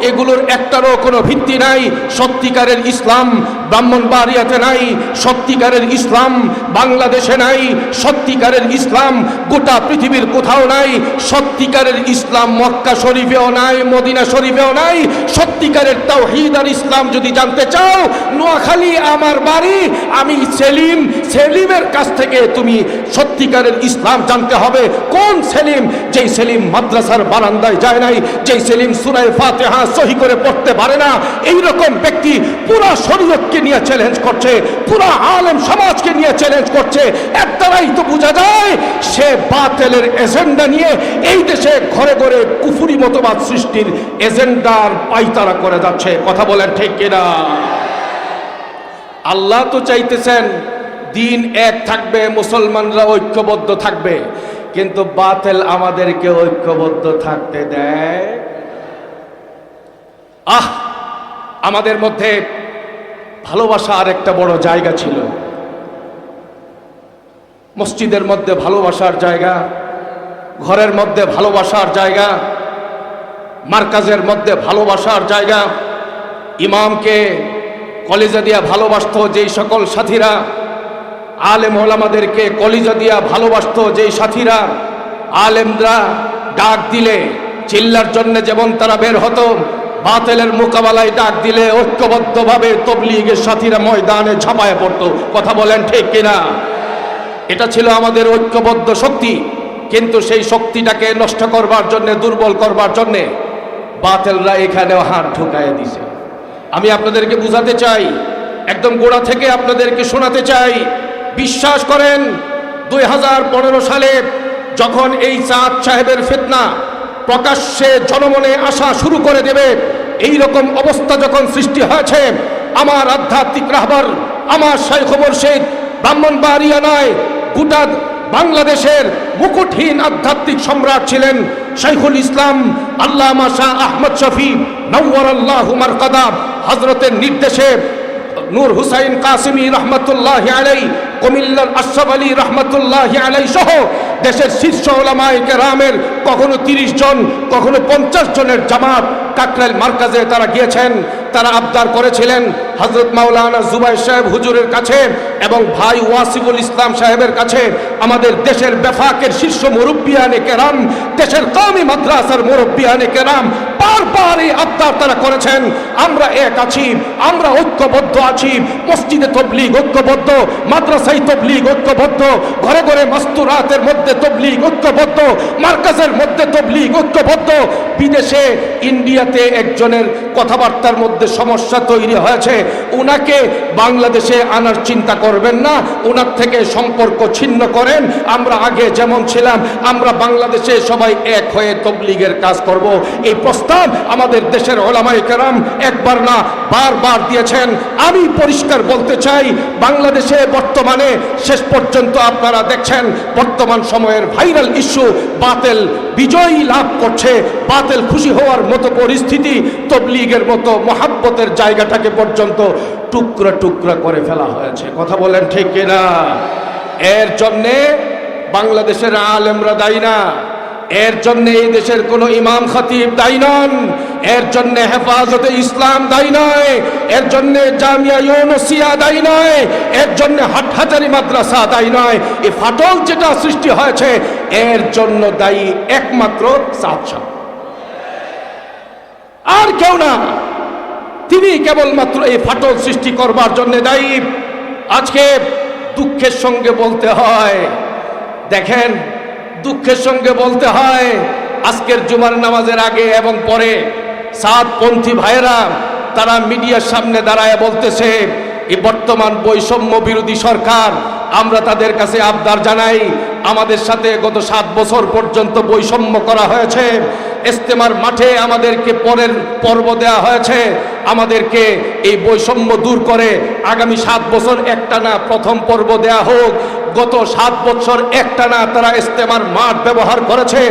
এগুলোর একটারও কোনো ভিত্তি নাই। সত্যিকারের ইসলাম ব্রাহ্মণবাড়িয়াতে নাই, সত্যিকারের ইসলাম বাংলাদেশে নাই, সত্যিকারের ইসলাম গোটা পৃথিবীর কোথাও নাই, সত্যিকারের ইসলাম মক্কা শরীফেও নাই, মদিনা শরীফেও নাই। সত্যিকারের তাওহীদ আর ইসলাম যদি জানতে চাও, নোয়াখালী আমার বাড়ি, আমি সেলিম, সেলিমের কাছ থেকে তুমি সত্যিকারের ইসলাম জানতে হবে। কোন সেলিম? যেই সেলিম মাদ্রাসার বারান্দায় যায় নাই, যেই সেলিম সূরা ফাতিহা সহি করে পড়তে পারে না। এই রকম ব্যক্তি পুরা শরীয়তকে নিয়ে চ্যালেঞ্জ করছে, পুরা আলেম সমাজকে নিয়ে চ্যালেঞ্জ করছে। এর দ্বারাই তো বোঝা যায় সে বাতিলের এজেন্ডা নিয়ে এই দেশে ঘরে ঘরে কুফরি মতবাদ সৃষ্টির এজেন্ডার পাইতারা করে যাচ্ছে। কথা বলেন ঠিক কিনা? আল্লাহ তো চাইতেছেন দিন এক থাকবে, মুসলমানরা ঐক্যবদ্ধ থাকবে, কিন্তু বাতিল আমাদেরকে ঐক্যবদ্ধ থাকতে দেয়। আমাদের মধ্যে ভালোবাসার একটা বড় জায়গা ছিল। মসজিদের মধ্যে ভালোবাসার জায়গা, ঘরের মধ্যে ভালোবাসার জায়গা, মার্কাজের মধ্যে ভালোবাসার জায়গা। ইমামকে কলিজা দিয়া ভালোবাসত যেই সকল সাথীরা, আলেম ওলামাদেরকে কলিজা দিয়া ভালোবাসত যেই সাথীরা, আলেমরা ডাক দিলে চিল্লার জন্য যেমন তারা বের হতো, বাতিলের মোকাবেলায় ডাক দিলে ঐক্যবদ্ধভাবে তবলিগের সাথীরা ময়দানে ঝাঁপায় পড়তো। কথা বলেন ঠিক কিনা? এটা ছিল আমাদের ঐক্যবদ্ধ শক্তি। কিন্তু সেই শক্তিটাকে নষ্ট করবার জন্য, দুর্বল করবার জন্য বাতিলরা এখানেও হাত ঢুকায় দিছে। আমি আপনাদেরকে বুঝাতে চাই, একদম গোড়া থেকে আপনাদেরকে শোনাতে চাই, বিশ্বাস করেন 2015 সালে যখন এই চাঁদ সাহেবের ফিতনা প্রকাশ্যে জনমনে আসা শুরু করে দেবে, এই রকম অবস্থা যখন সৃষ্টি হয়েছে, আমার আধ্যাত্মিক রাহবার, আমার শাইখ মুর্শিদ ব্রাহ্মণবাড়িয়া নয়, গোটা বাংলাদেশের মুকুটহীন আধ্যাত্মিক সম্রাট ছিলেন শাইখুল ইসলাম আল্লামা শাহ আহমদ শফি নওয়ারাল্লাহু মারকাদা, হযরতের নির্দেশে নূর হুসাইন কাসিমি রহমতুল্লাহি আলাইহি, কুমিল্লার আশরাফ আলী রহমতুল্লাহি আলাইহি সহ দেশের শীর্ষ উলামায়ে কেরামের কখনো 30 জন, কখনো 50 জনের জামাত কাকরাইল মার্কাজে তারা গিয়েছেন। তারা আবদার করেছিলেন হযরত মাওলানা জুবাইর সাহেব হুজুরের কাছে এবং ভাই ওয়াসিফুল ইসলাম সাহেবের কাছে, আমাদের দেশের বেফাকের শীর্ষ মুরব্বিয়ানে কেরাম, দেশের কওমি মাদ্রাসার মুরব্বিয়ানে কেরাম বারবার এই আবদার তারা করেছেন, আমরা এক আছি, আমরা ঐক্যবদ্ধ আছি। মসজিদে তবলিগ ঐক্যবদ্ধ, মাদ্রাসায় তবলিগ ঐক্যবদ্ধ, ঘরে ঘরে মাস্তুরাতের মধ্যে তবলিগ ঐক্যবদ্ধ, মার্কাজের মধ্যে তবলিগ ঐক্যবদ্ধ। বিদেশে ইন্ডিয়াতে একজনের কথাবার্তার মধ্যে সমস্যা তৈরি হয়েছে, উনাকে বাংলাদেশে আনার চিন্তা করবেন না, উনার থেকে সম্পর্ক ছিন্ন করেন। আমরা আগে যেমন ছিলাম, আমরা বাংলাদেশে সবাই এক হয়ে তবলিগের কাজ করব। এই প্রস্তাব আমাদের দেশের উলামায়ে কেরাম একবার না বারবার দিয়েছেন। আমি পরিষ্কার বলতে চাই, বাংলাদেশে বর্তমানে শেষ পর্যন্ত আপনারা দেখছেন বর্তমান সময়ের ভাইরাল ইস্যু, বাতিল বিজয়ী লাভ করছে, বাতিল খুশি হওয়ার মতো পরিস্থিতি, তবলিগের মতো মহাব্বতের জায়গাটাকে পর্যন্ত টুকরা টুকরা করে ফেলা হয়েছে। কথা বলেন ঠিক কিনা? এর জন্যে বাংলাদেশের আলেমরা দায়ী না, এর জন্য এই দেশের কোনো ইমাম খতিব দায়ী নন, এর জন্য হেফাজতে ইসলাম দায়ী নয়, এর জন্য জামিয়া ইউনুসিয়া দায়ী নয়, এর জন্য হাটহাজারী মাদ্রাসা দায়ী নয়। এই ফাটল যেটা সৃষ্টি হয়েছে এর জন্য দায়ী একমাত্র সাদ সাহেব, আর কেউ না। তিনি কেবলমাত্র এই ফাটল সৃষ্টি করবার জন্য দায়ী। আজকে দুঃখের সঙ্গে বলতে হয়, দেখেন দুঃখের সঙ্গে বলতে হয়, আজকের জুমার নামাজের আগে এবং পরে সাদপন্থী ভাইয়েরা তারা মিডিয়ার সামনে দাঁড়ায় বলতেছে এই বর্তমান বৈষম্য বিরোধী সরকার, আমরা তাদের কাছে আবদার জানাই, আমাদের সাথে গত 7 বছর পর্যন্ত বৈষম্য করা হয়েছে, ইজতেমার মাঠে আমাদেরকে পরের পর্ব দেওয়া হয়েছে, আমাদেরকে এই বৈষম্য দূর করে আগামী 7 বছর একটানা প্রথম পর্ব দেয়া হোক। গত 7 বছর একটানা তারা ইজতেমার মাঠ ব্যবহার করেছে,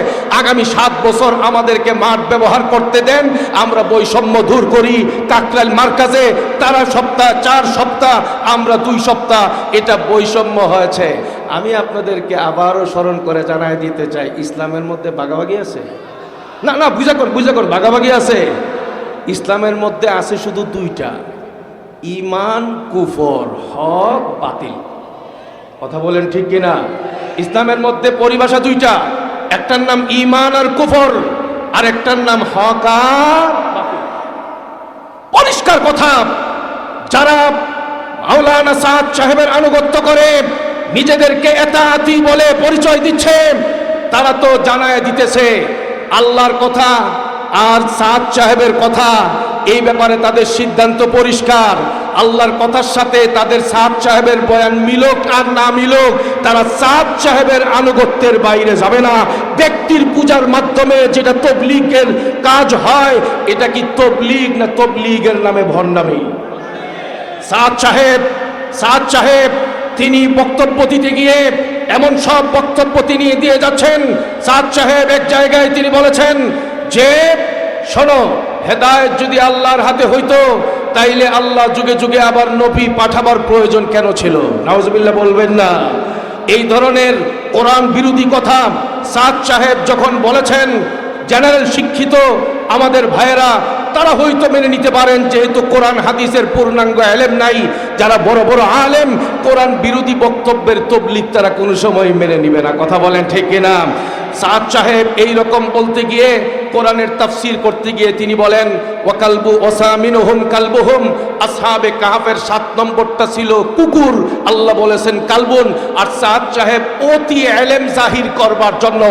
আগামী 7 বছর আমাদেরকে মাঠ ব্যবহার করতে দেন, আমরা বৈষম্য দূর করি। কাকরাইল মার্কাজে তারা সপ্তাহ 4 সপ্তাহ, আমরা 2 সপ্তাহ, এটা বৈষম্য হয়েছে। আমি আপনাদেরকে আবারও স্মরণ করে জানাই দিতে চাই, ইসলামের মধ্যে ভাগাভাগি আছে? না না, বুঝা কর ভাগাভাগি আছে। ইসলামের মধ্যে আছে শুধু 2টা, ঈমান কুফর, হক বাতিল। কথা বলেন ঠিক কিনা? ইসলামের মধ্যে পরিভাষা 2টা, একটার নাম ঈমান আর কুফর, আর একটার নাম হক আর বাতিল। পরিষ্কার কথা, যারা মাওলানা সাদ সাহেবের আনুগত্য করে নিজেদেরকে এতাআতি বলে পরিচয় দিচ্ছে, তারা তো জানায় দিতেছে আল্লাহর কথা আর সাদ সাহেবের কথা, এই ব্যাপারে তাদের সিদ্ধান্ত পরিষ্কার। আল্লাহর কথার সাথে তাদের সাদ সাহেবের বয়ান মিলুক আর না মিলুক, তারা সাদ সাহেবের আনুগত্যের বাইরে যাবে না। ব্যক্তির পূজার মাধ্যমে যেটা তবলিগের কাজ হয়, এটা কি তবলিগ না তবলিগের নামে ভণ্ডামি? সাদ সাহেব তিনি বক্তব্য দিতে গিয়ে এমন সব বক্তব্য তিনি দিয়ে যাচ্ছেন। সাদ সাহেব এক জায়গায় তিনি বলেছেন যে শোনো, হেদায়েত যদি আল্লাহর হাতে হইতো তাইলে আল্লাহ যুগে যুগে আবার নবী পাঠাবার প্রয়োজন কেন ছিল? নাউজুবিল্লাহ বলবেন না। এই ধরনের কোরআন বিরোধী কথা সাদ সাহেব যখন বলেছেন, জেনারেল শিক্ষিত আমাদের ভাইয়েরা তারা হয়তো মেনে নিতে পারেন, যেহেতু কোরআন হাদিসের পূর্ণাঙ্গ এলেম নাই। যারা বড় বড় আলেম, কোরআন বিরোধী বক্তব্যের তবলিগ তারা কোনো সময় মেনে নিবে না। কথা বলেন ঠিক কিনা? সাদ সাহেব এই রকম বলতে গিয়ে, কোরআনের তাফসীর করতে গিয়ে তিনি বলেন ওয়াকালবু ওসামিনুহুম কালবুহুম, আসহাবে কাহফের 7 নম্বরটা ছিল কুকুর, আল্লাহ বলেছেন কালবুন। আর সাদ সাহেব অতি এলেম জাহির করবার জন্য,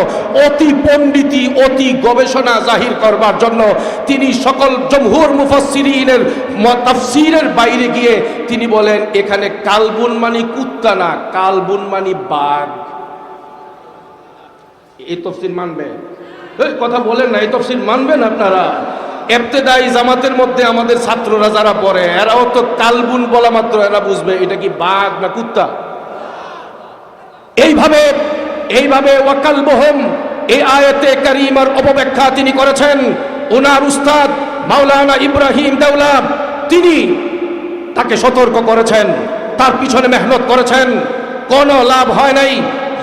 অতি পণ্ডিতি, অতি গবেষণা জাহির করবার জন্য তিনি সকল জমহুর মুফাসসিরিনের তাফসীরের বাইরে গিয়ে তিনি বলেন এখানে কালবুন মানে কুত্তা না, কালবুন মানে বাঘ। এই তফসির মানবে? কথা বলেন না, এই তফসির মানবেন আপনারা? ইবতেদাই জামাতের মধ্যে আমাদের ছাত্ররা যারা পড়ে, এরাও তো কালবুন বলা মাত্র এরা বুঝবে এটা কি বাঘ না কুত্তা। এইভাবে ওয়াকালবুহুম, এই আয়াতে কারিমার অপব্যাখ্যা তিনি করেছেন। ওনার উস্তাদ মাওলানা ইব্রাহিম দেওলা তিনি তাকে সতর্ক করেছেন, তার পিছনে মেহনত করেছেন, কোনো লাভ হয় নাই।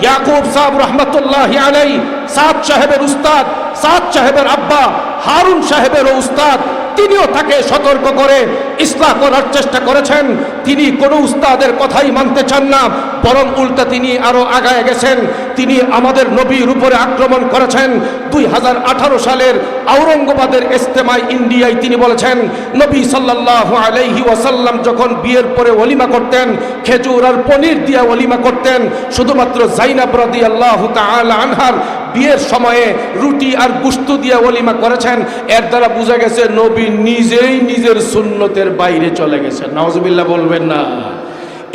ইয়াকুব সাহেব রহমতুল্লাহি আলাইহি, সাদ সাহেবের উস্তাদ, সাদ সাহেবের আব্বা হারুন সাহেবের উস্তাদ, তিনিও তাকে সতর্ক করে ইসলাহ করার চেষ্টা করেছেন। তিনি কোনো উস্তাদের কথাই মানতে চান না, বরং উল্টা তিনি আরো আগায় গেছেন। তিনি আমাদের নবীর উপরে আক্রমণ করেছেন। 2018 সালের আওরঙ্গাবাদের ইজতেমায় ইন্ডিয়ায় তিনি বলেছেন নবী সাল্লাল্লাহু আলাইহি ওয়াসাল্লাম যখন বিয়ের পরে ওলিমা করতেন, খেজুর আর পনির দিয়ে ওলিমা করতেন। শুধুমাত্র জাইনাব রাদিয়াল্লাহু তাআলা আনহার বিয়ের সময়ে রুটি আর গোশত দিয়ে ওলিমা করেছেন। এর দ্বারা বোঝা গেছে নবী নিজেই নিজের সুন্নতের বাইরে চলে গেছেন। নাউজুবিল্লাহ বলবেন না?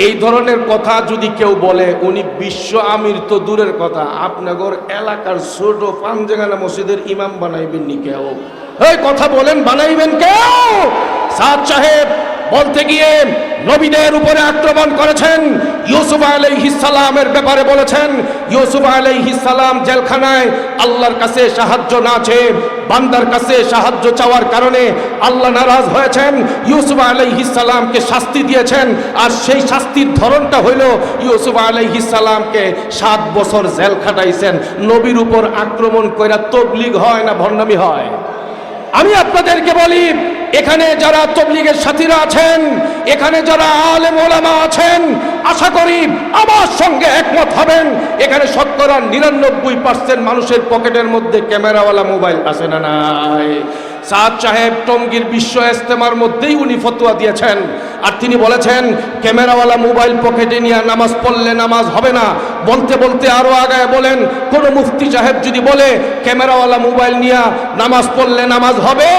এই ধরনের কথা যদি কেউ বলে, উনি বিশ্ব আমির তো দূরের কথা, আপনাদের এলাকার ছোট পাঞ্জেগানা মসজিদের ইমাম বানাইবেন নি কেউ? এই কথা বলেন, বানাইবেন কেউ? সাদ সাহেব বলতে গিয়ে নবীদের উপরে আক্রমণ করেছেন। ইউসুফ আলাইহিস সালামের ব্যাপারে বলেছেন, ইউসুফ আলাইহিস সালাম জেলখানায় আল্লাহর কাছে সাহায্য না চেয়ে বান্দার কাছে সাহায্য চাওয়ার কারণে আল্লাহ নারাজ হয়েছেন, ইউসুফ আলাইহিস সালামকে শাস্তি দিয়েছেন। আর সেই শাস্তির ধরনটা হইল ইউসুফ আলাইহিস সালামকে 7 বছর জেল খাটাইছেন। নবীর উপর আক্রমণ কইরা তবলিগ হয় না ভণ্ডামি হয়? আমি আপনাদেরকে বলি, এখানে যারা তবলিগের সাথীরা আছেন, এখানে যারা আলেম ওলামা আছেন, আশা করি আমার সঙ্গে একমত হবেন, এখানে শতকরা 99% মানুষের পকেটের মধ্যে ক্যামেরাওয়ালা মোবাইল আছে না নাই? সাদ সাহেব টঙ্গীর বিশ্ব ইজতেমার মধ্যেই উনি ফতোয়া দিয়েছেন। আর তিনি বলেছেন ক্যামেরাওয়ালা মোবাইল পকেটে নিয়ে নামাজ পড়লে নামাজ হবে না। বলতে বলতে আরো আগায় বলেন, কোন মুফতি সাহেব যদি বলে ক্যামেরাওয়ালা মোবাইল নিয়ে নামাজ পড়লে নামাজ হবে,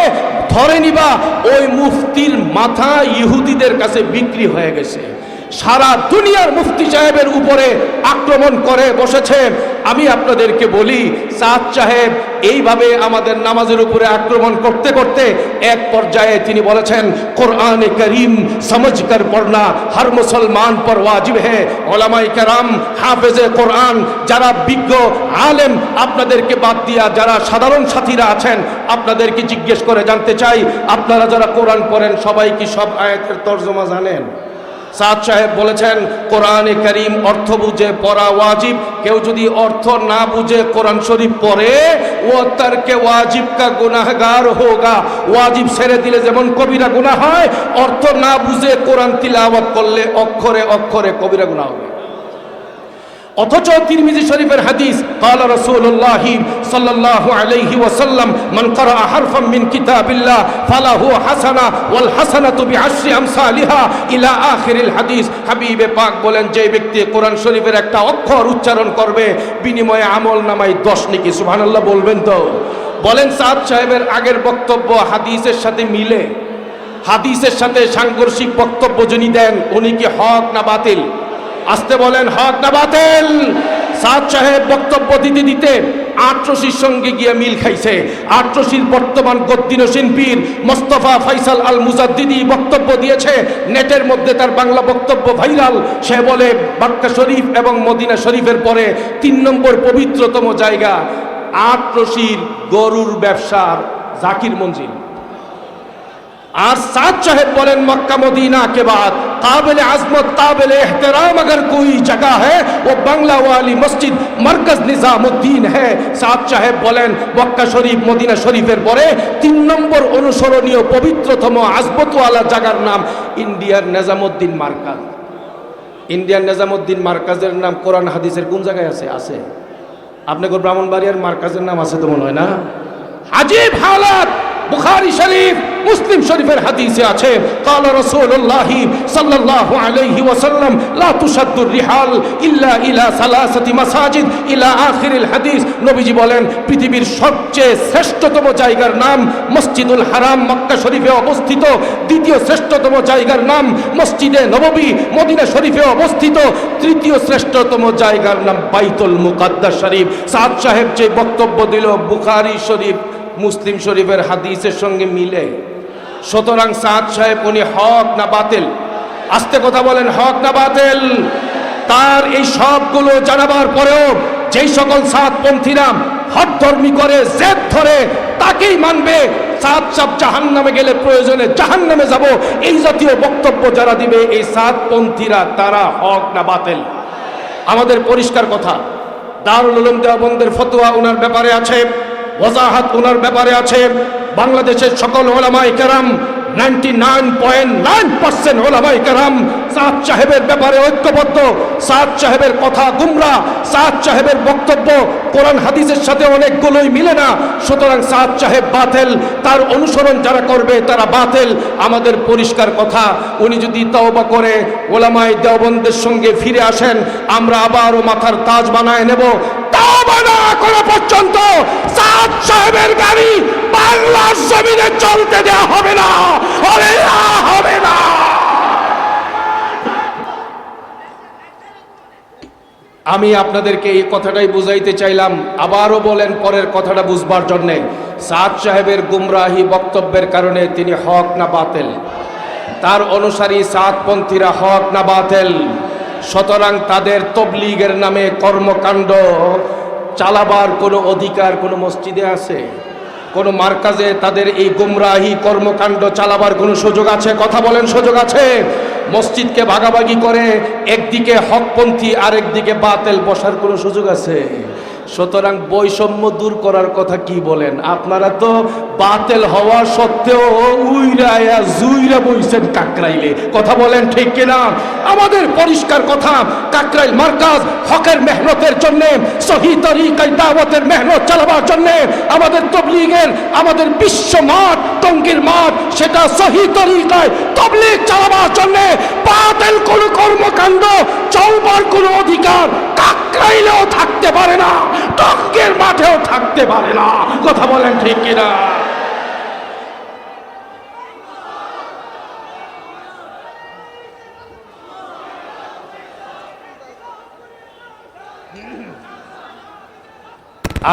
ধরে নিবা ওই মুফতির মাথা ইহুদিদের কাছে বিক্রি হয়ে গেছে। সারা দুনিয়ার মুফতি সাহেবের উপরে আক্রমণ করে বসেছে। আমি আপনাদেরকে বলি, সাদ সাহেব এইভাবে আমাদের নামাজের উপরে আক্রমণ করতে করতে এক পর্যায়ে তিনি বলেছেন, কোরআনে করিম সমঝকর পড়না হর মুসলমান পর ওয়াজিব হ্যায়। ওলামায়ে কেরাম, হাফেজে কোরআন, যারা বিজ্ঞ আলেম, আপনাদেরকে বাদ দিয়া যারা সাধারণ সাথীরা আছেন, আপনাদেরকে জিজ্ঞেস করে জানতে চাই, আপনারা যারা কোরআন পড়েন সবাই কি সব আয়াতের তর্জমা জানেন? সাদ সাহেব বলেছেন, কোরআনে কারীম অর্থ বুঝে পড়া ওয়াজিব। কেউ যদি অর্থ না বুঝে কোরআন শরীফ পড়ে, ও তারকে ওয়াজিব কা গুনাহগার হোগা। ওয়াজিব ছেড়ে দিলে যেমন কবিরা গুনাহ হয়, অর্থ না বুঝে কোরআন তিলাওয়াত করলে অক্ষরে অক্ষরে কবিরা গুনাহ হবে। অথচ তিরমিজি শরীফের হাদিস, ক্বালা রাসূলুল্লাহ সাল্লাল্লাহু আলাইহি ওয়াসাল্লাম, মান ক্বারা হারফাম মিন কিতাবিল্লাহ ফালাহু হাসানা ওয়াল হাসানাতু বিআশরি আমসালিহা ইলা আখিরিল হাদিস। হাবিবে পাক বলেন, যে ব্যক্তি কোরআন শরীফের একটা অক্ষর উচ্চারণ করবে, বিনিময়ে আমলনামায় 10 নেকি। সুবহানাল্লাহ বলবেন তো? বলেন, সাদ সাহেবের আগের বক্তব্য হাদিসের সাথে মিলে? হাদিসের সাথে সাংঘর্ষিক বক্তব্য যিনি দেন, উনি কি হক না বাতিল? আসতে বলেন, হক না বাতিল? সাদ সাহেব বক্তব্য দিতে দিতে আটরশির সঙ্গে গিয়ে মিল খাইছে। আটরশির বর্তমান গদ্দিন শিল্পীর মোস্তফা ফয়সাল আল মুজাদ্দিদি বক্তব্য দিয়েছে, নেটের মধ্যে তার বাংলা বক্তব্য ভাইরাল। সে বলে মক্কা শরীফ এবং মদিনা শরীফের পরে 3 নম্বর পবিত্রতম জায়গা আটরশির গরুর ব্যবসার জাকির মঞ্জিল। আর साद साहेब बोलें मक्का मदीना के बाद काबिल आजमत काबिल एहतराम अगर कोई जगह है वो बांग्ला वाली मस्जिद मरकज निजामुद्दीन है। साद साहेब बोलें मक्का शरीफ मदीना शरीफेर परे 3 नम्बर अनुसरणीय पवित्रतम आजमत वाला जगार नाम इंडियार निजामुद्दीन मार्काज। इंडियार निजामुद्दीन मार्काजेर नाम कुरान हादिसेर कोन জায়গায় আছে? আছে। আপনাদের ব্রাহ্মণবাড়িয়ার মার্কাজের নাম আছে তো মনে হয় না? আজীব হালাত। বুখারী শরীফ মুসলিম শরীফের হাদিসে আছে, قال رسول الله صلى الله عليه وسلم لا تشد الرحال الا الى ثلاثه مساجد الى اخر الحديث। নবীজি বলেন পৃথিবীর সবচেয়ে শ্রেষ্ঠতম জায়গার নাম মসজিদুল হারাম মক্কা শরীফে অবস্থিত, দ্বিতীয় শ্রেষ্ঠতম জায়গার নাম মসজিদে নববী মদিনা শরীফে অবস্থিত, তৃতীয় শ্রেষ্ঠতম জায়গার নাম বাইতুল মুকাদ্দাস শরীফ। সাদ সাহেব যে বক্তব্য দিল বুখারী শরীফ মুসলিম শরীফের হাদিসের সঙ্গে মিলে। সুতরাং সাদ সাহেব উনি হক না বাতিল? আস্তে কথা বলেন, হক না বাতিল? তার এই সবগুলো জানাবার পরেও যেই সকল সাদপন্থীরা হঠধর্মী করে জেদ ধরে তাকেই মানবে, সাদ সাহেব জাহান্নামে গেলে প্রয়োজনে জাহান্নামে যাব, এই জাতীয় বক্তব্য যারা দিবে এই সাদপন্থীরা, তারা হক না বাতিল? আমাদের পরিষ্কার কথা, দারুল উলুম দেওবন্দের ফতোয়া ওনার ব্যাপারে আছে, ওয়াজাহাত ওনার ব্যাপারে আছে। বাংলাদেশের সকল ওলামায়ে কেরাম 99.9% ওলামায়ে কেরাম সাদ সাহেবের ব্যাপারে ঐক্যবদ্ধ। সাদ সাহেবের কথা গুমরা, সাদ সাহেবের বক্তব্য কোরআন হাদিসের সাথে অনেকগুলোই মিলে না। সুতরাং সাদ সাহেব বাতিল, তার অনুসরণ যারা করবে তারা বাতিল। আমাদের পরিষ্কার কথা, উনি যদি তওবা করে ওলামায়ে দেওবন্দের সঙ্গে ফিরে আসেন, আমরা আবারও মাথার তাজ বানায় নেব। তওবা না করা পর্যন্ত সাদ সাহেবের গাড়ি বাংলার জমিনে চলতে দেওয়া হবে না, হবে না। আমি আপনাদেরকে এই কথাটাই বুঝাইতে চাইলাম, আবারও বলেন পরের কথাটা বুঝবার জন্যে। সাদ সাহেবের গুমরাহি বক্তব্যের কারণে তিনি হক না বাতিল? তার অনুসারী সাতপন্থীরা হক না বাতিল? সুতরাং তাদের তবলিগের নামে কর্মকাণ্ড চালাবার কোনো অধিকার কোনো মসজিদে আছে? কোনো মার্কাজে তাদের এই গুমরাহি কর্মকাণ্ড চালাবার কোনো সুযোগ আছে? কথা বলেন, সুযোগ আছে? মসজিদকে ভাগাভাগি করে একদিকে হকপন্থী আর একদিকে বাতিল বসার কোনো সুযোগ আছে? সুতরাং বৈষম্য দূর করার কথা কি বলেন? আপনারা তো বাতিল হওয়া সত্ত্বেও উইরায়া জুইরা বইছেন কাকরাইলে। কথা বলেন ঠিক কিনা? আমাদের পরিষ্কার কথা, কাকরাইল মার্কাজ হকের মেহনতের জন্য, সহি তরিকায় দাওয়াতের মেহনত চালাবার জন্য, আমাদের তবলিগের আমাদের বিশ্ব মাঠ টঙ্গীর মাঠ, সেটা সহি তরিকায় তবলিগ চালাবার জন্য বাতিল কোনো কর্মকাণ্ড চলবার কোনো অধিকার কাকরাইলেও থাকতে পারে না, টঙ্গীর মাঠেও থাকতে পারে না। কথা বলেন ঠিক কিনা?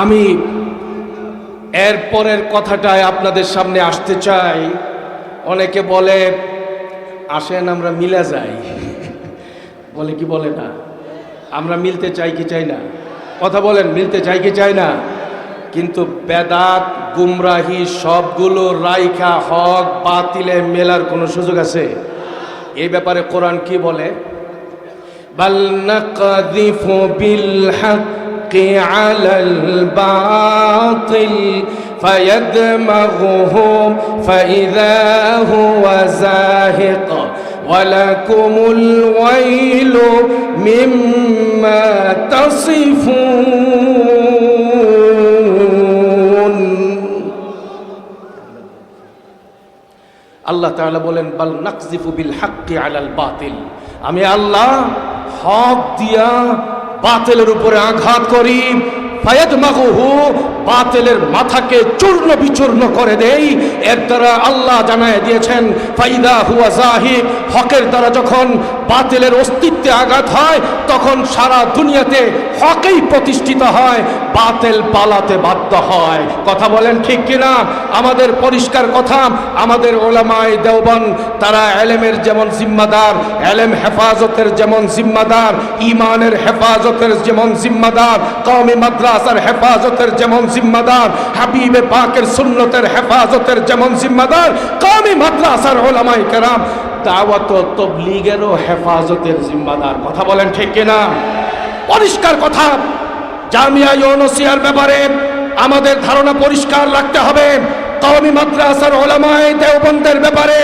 আমি এরপরের কথাটায় আপনাদের সামনে আসতে চাই। অনেকে বলে আসেন আমরা মিলা যাই, বলে কি বলে না? আমরা মিলতে চাই কি চাই না? কথা বলেন, মিলতে চাই কি চাই না? কিন্তু বেদাত গুমরাহি সবগুলো রাইখা হক বাতিলে মেলার কোনো সুযোগ আছে? এই ব্যাপারে কোরআন কি বলে? বাল নাকযিফু বিল হাক্কি আলাল বাতিল ফায়াদমাগুহু ফাইযা হুয়া যাহিক ওয়ালাকুমুল ওয়াইলু মিম্মা তাসিফুন। আল্লাহ তাআলা বলেন বাল নাকযিফু বিল হাক্কি আলাল বাতিল, আমি আল্লাহ হক দিয়া বাতিলের উপরে আঘাত করি। ফায়াদমাগুহু, বাতিলের মাথাকে চূর্ণ বিচূর্ণ করে দেই। এর দ্বারা আল্লাহ জানায় দিয়েছেন ফাইদা হুয়া যাহিক, হকের দ্বারা যখন বাতিলের অস্তিত্বে আঘাত হয় তখন সারা দুনিয়াতে হকই প্রতিষ্ঠিত হয়, বাতিল পালাতে বাধ্য হয়। কথা বলেন ঠিক কিনা? আমাদের পরিষ্কার কথা, আমাদের ওলামায়ে দেওবন্দ তারা এলেমের যেমন জিম্মাদার, এলেম হেফাজতের যেমন জিম্মাদার, ইমানের হেফাজতের যেমন জিম্মাদার, কওমি মাদ্রাসার হেফাজতের যেমন জিম্মাদার, হাবিবে পাকের সুন্নতের হেফাজতের যেমন জিম্মাদার, কওমি মাদ্রাসার ওলামায়ে কেরাম দাওয়াত ও তাবলীগেরও হেফাজতের জিম্মাদার। কথা বলেন ঠিক কিনা? পরিষ্কার কথা, জামিয়া ইউনুসিয়ার ব্যাপারে আমাদের ধারণা পরিষ্কার রাখতে হবে। কওমি মাদ্রাসার ওলামায়ে দেওবন্দের ব্যাপারে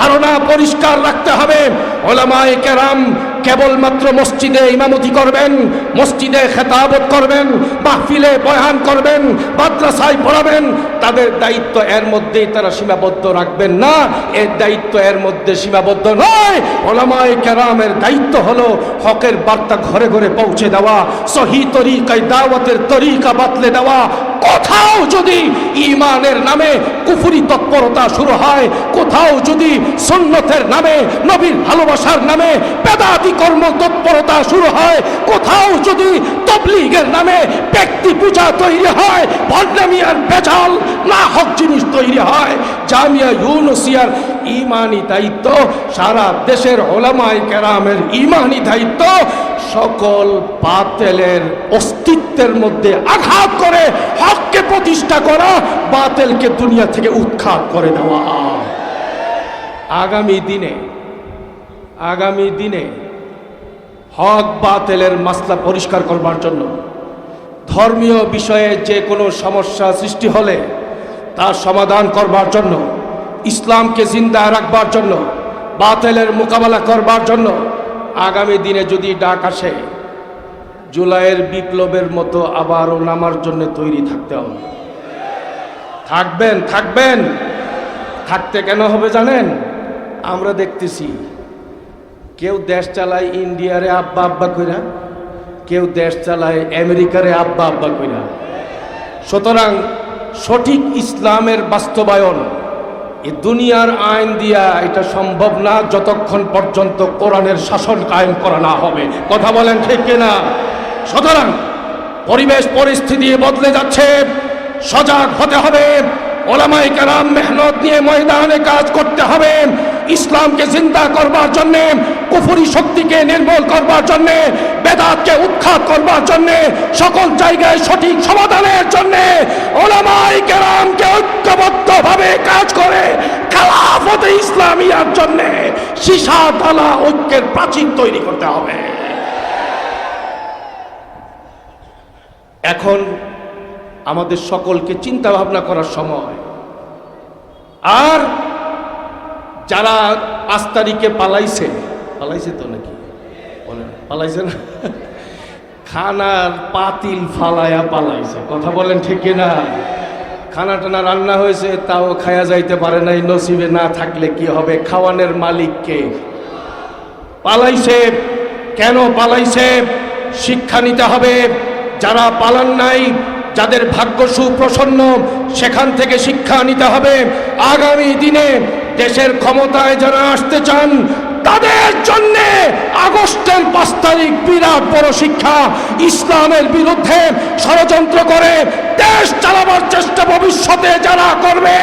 ধারণা পরিষ্কার রাখতে হবে। ওলামায়ে কেরাম কেবলমাত্র মসজিদে ইমামতি করবেন, মসজিদে খেতাবত করবেন, মাহফিলে বয়ান করবেন, মাদ্রাসায় পড়াবেন, তাদের দায়িত্ব এর মধ্যেই তারা সীমাবদ্ধ রাখবেন না। এর দায়িত্ব এর মধ্যে সীমাবদ্ধ নয়। ওলামায়ে কেরামের দায়িত্ব হলো হকের বার্তা ঘরে ঘরে পৌঁছে দেওয়া, সহি তরিকায় দাওয়াতের তরিকা বাতলে দেওয়া। কোথাও যদি ঈমানের নামে কুফরি তৎপরতা শুরু হয়, কোথাও যদি সুন্নতের নামে নবীর ভালোবাসার নামে বেদাতি কর্ম তৎপরতা শুরু হয়, কোথাও যদি তাবলীগের নামে ব্যক্তি পূজা তৈরি হয়, ভণ্ডামি আর বেজাল না হক জিনিস তৈরি হয়, জামিয়া ইউনুসিয়ার ঈমানি দায়িত্ব, সারা দেশের ওলামায়ে কেরামের ঈমানি দায়িত্ব সকল বাতিলের অস্তিত্বের মধ্যে আঘাত করে হককে প্রতিষ্ঠা করা, বাতিলকে দুনিয়া থেকে উৎখাত করে দেওয়া। আগামী দিনে হক বাতিলের মাসলা পরিষ্কার করবার জন্য, ধর্মীয় বিষয়ে যে কোনো সমস্যা সৃষ্টি হলে তার সমাধান করবার জন্য, ইসলামকে জিন্দা রাখবার জন্য, বাতিলের মোকাবেলা করবার জন্য আগামী দিনে যদি ডাক আসে, জুলাইয়ের বিপ্লবের মতো আবারও নামার জন্য তৈরি থাকতে হবে। থাকবেন। থাকতে কেন হবে জানেন? আমরা দেখতেছি কেউ দেশ চালায় ইন্ডিয়ারে আব্বা আব্বা কইরা, কেউ দেশ চালায় আমেরিকারে আব্বা আব্বা কইরা। সুতরাং সঠিক ইসলামের বাস্তবায়ন এই দুনিয়ার আইন দিয়া এটা সম্ভব না যতক্ষণ পর্যন্ত কোরআনের শাসন কায়েম করা না হবে। কথা বলেন ঠিক কিনা? সুতরাং পরিবেশ পরিস্থিতি বদলে যাচ্ছে, সজাগ হতে হবে। ওলামায়ে কেরাম মেহনত নিয়ে ময়দানে কাজ করতে হবে। ইসলামকে জিন্দা করবার জন্যে, কুফরি শক্তিকে নির্মূল করবার জন্যে, বেদাতকে উৎখাত করবার জন্যে, সকল জায়গায় সঠিক সমাধানের জন্যে উলামায়ে কেরামকে ঐক্যবদ্ধভাবে কাজ করে খেলাফতে ইসলামিয়ার জন্যে সীসা ঢালা ঐক্যের প্রাচীর তৈরি করতে হবে। এখন আমাদের সকলকে চিন্তা ভাবনা করার সময়। আর যারা 5 তারিখে পালাইছে তো নাকি বলেন, পালাইছে না? খানার পাতিল ফালায়া পালাইছে, কথা বলেন ঠিক কিনা? খানা টানা রান্না হয়েছে, তাও খায়া যাইতে পারে নাই, নসিবে না থাকলে কি হবে? খাওয়ানোর মালিককে পালাইছে। কেন পালাইছে? শিক্ষা নিতে হবে। যারা পালান নাই, যাদের ভাগ্য সুপ্রসন্ন, সেখান থেকে শিক্ষা নিতে হবে। আগামী দিনে দেশের ক্ষমতায় যারা আসতে চান, তাদের জন্য আগস্টের 5 তারিখ বিরাট বড় শিক্ষা। ইসলামের বিরুদ্ধে ষড়যন্ত্র করে দেশ চালাবার চেষ্টা ভবিষ্যতে যারা করবে,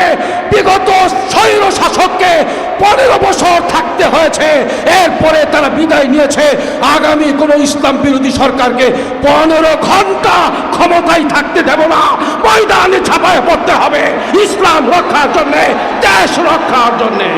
বিগত স্বৈর শাসককে 15 বছর থাকতে হয়েছে, এরপরে তারা বিদায় নিয়েছে। আগামী কোন ইসলাম বিরোধী সরকারকে 15 ঘন্টা ক্ষমতায় থাকতে দেব না। ময়দানে ছাপায় পড়তে হবে ইসলাম রক্ষার জন্যে, দেশ রক্ষার জন্যে।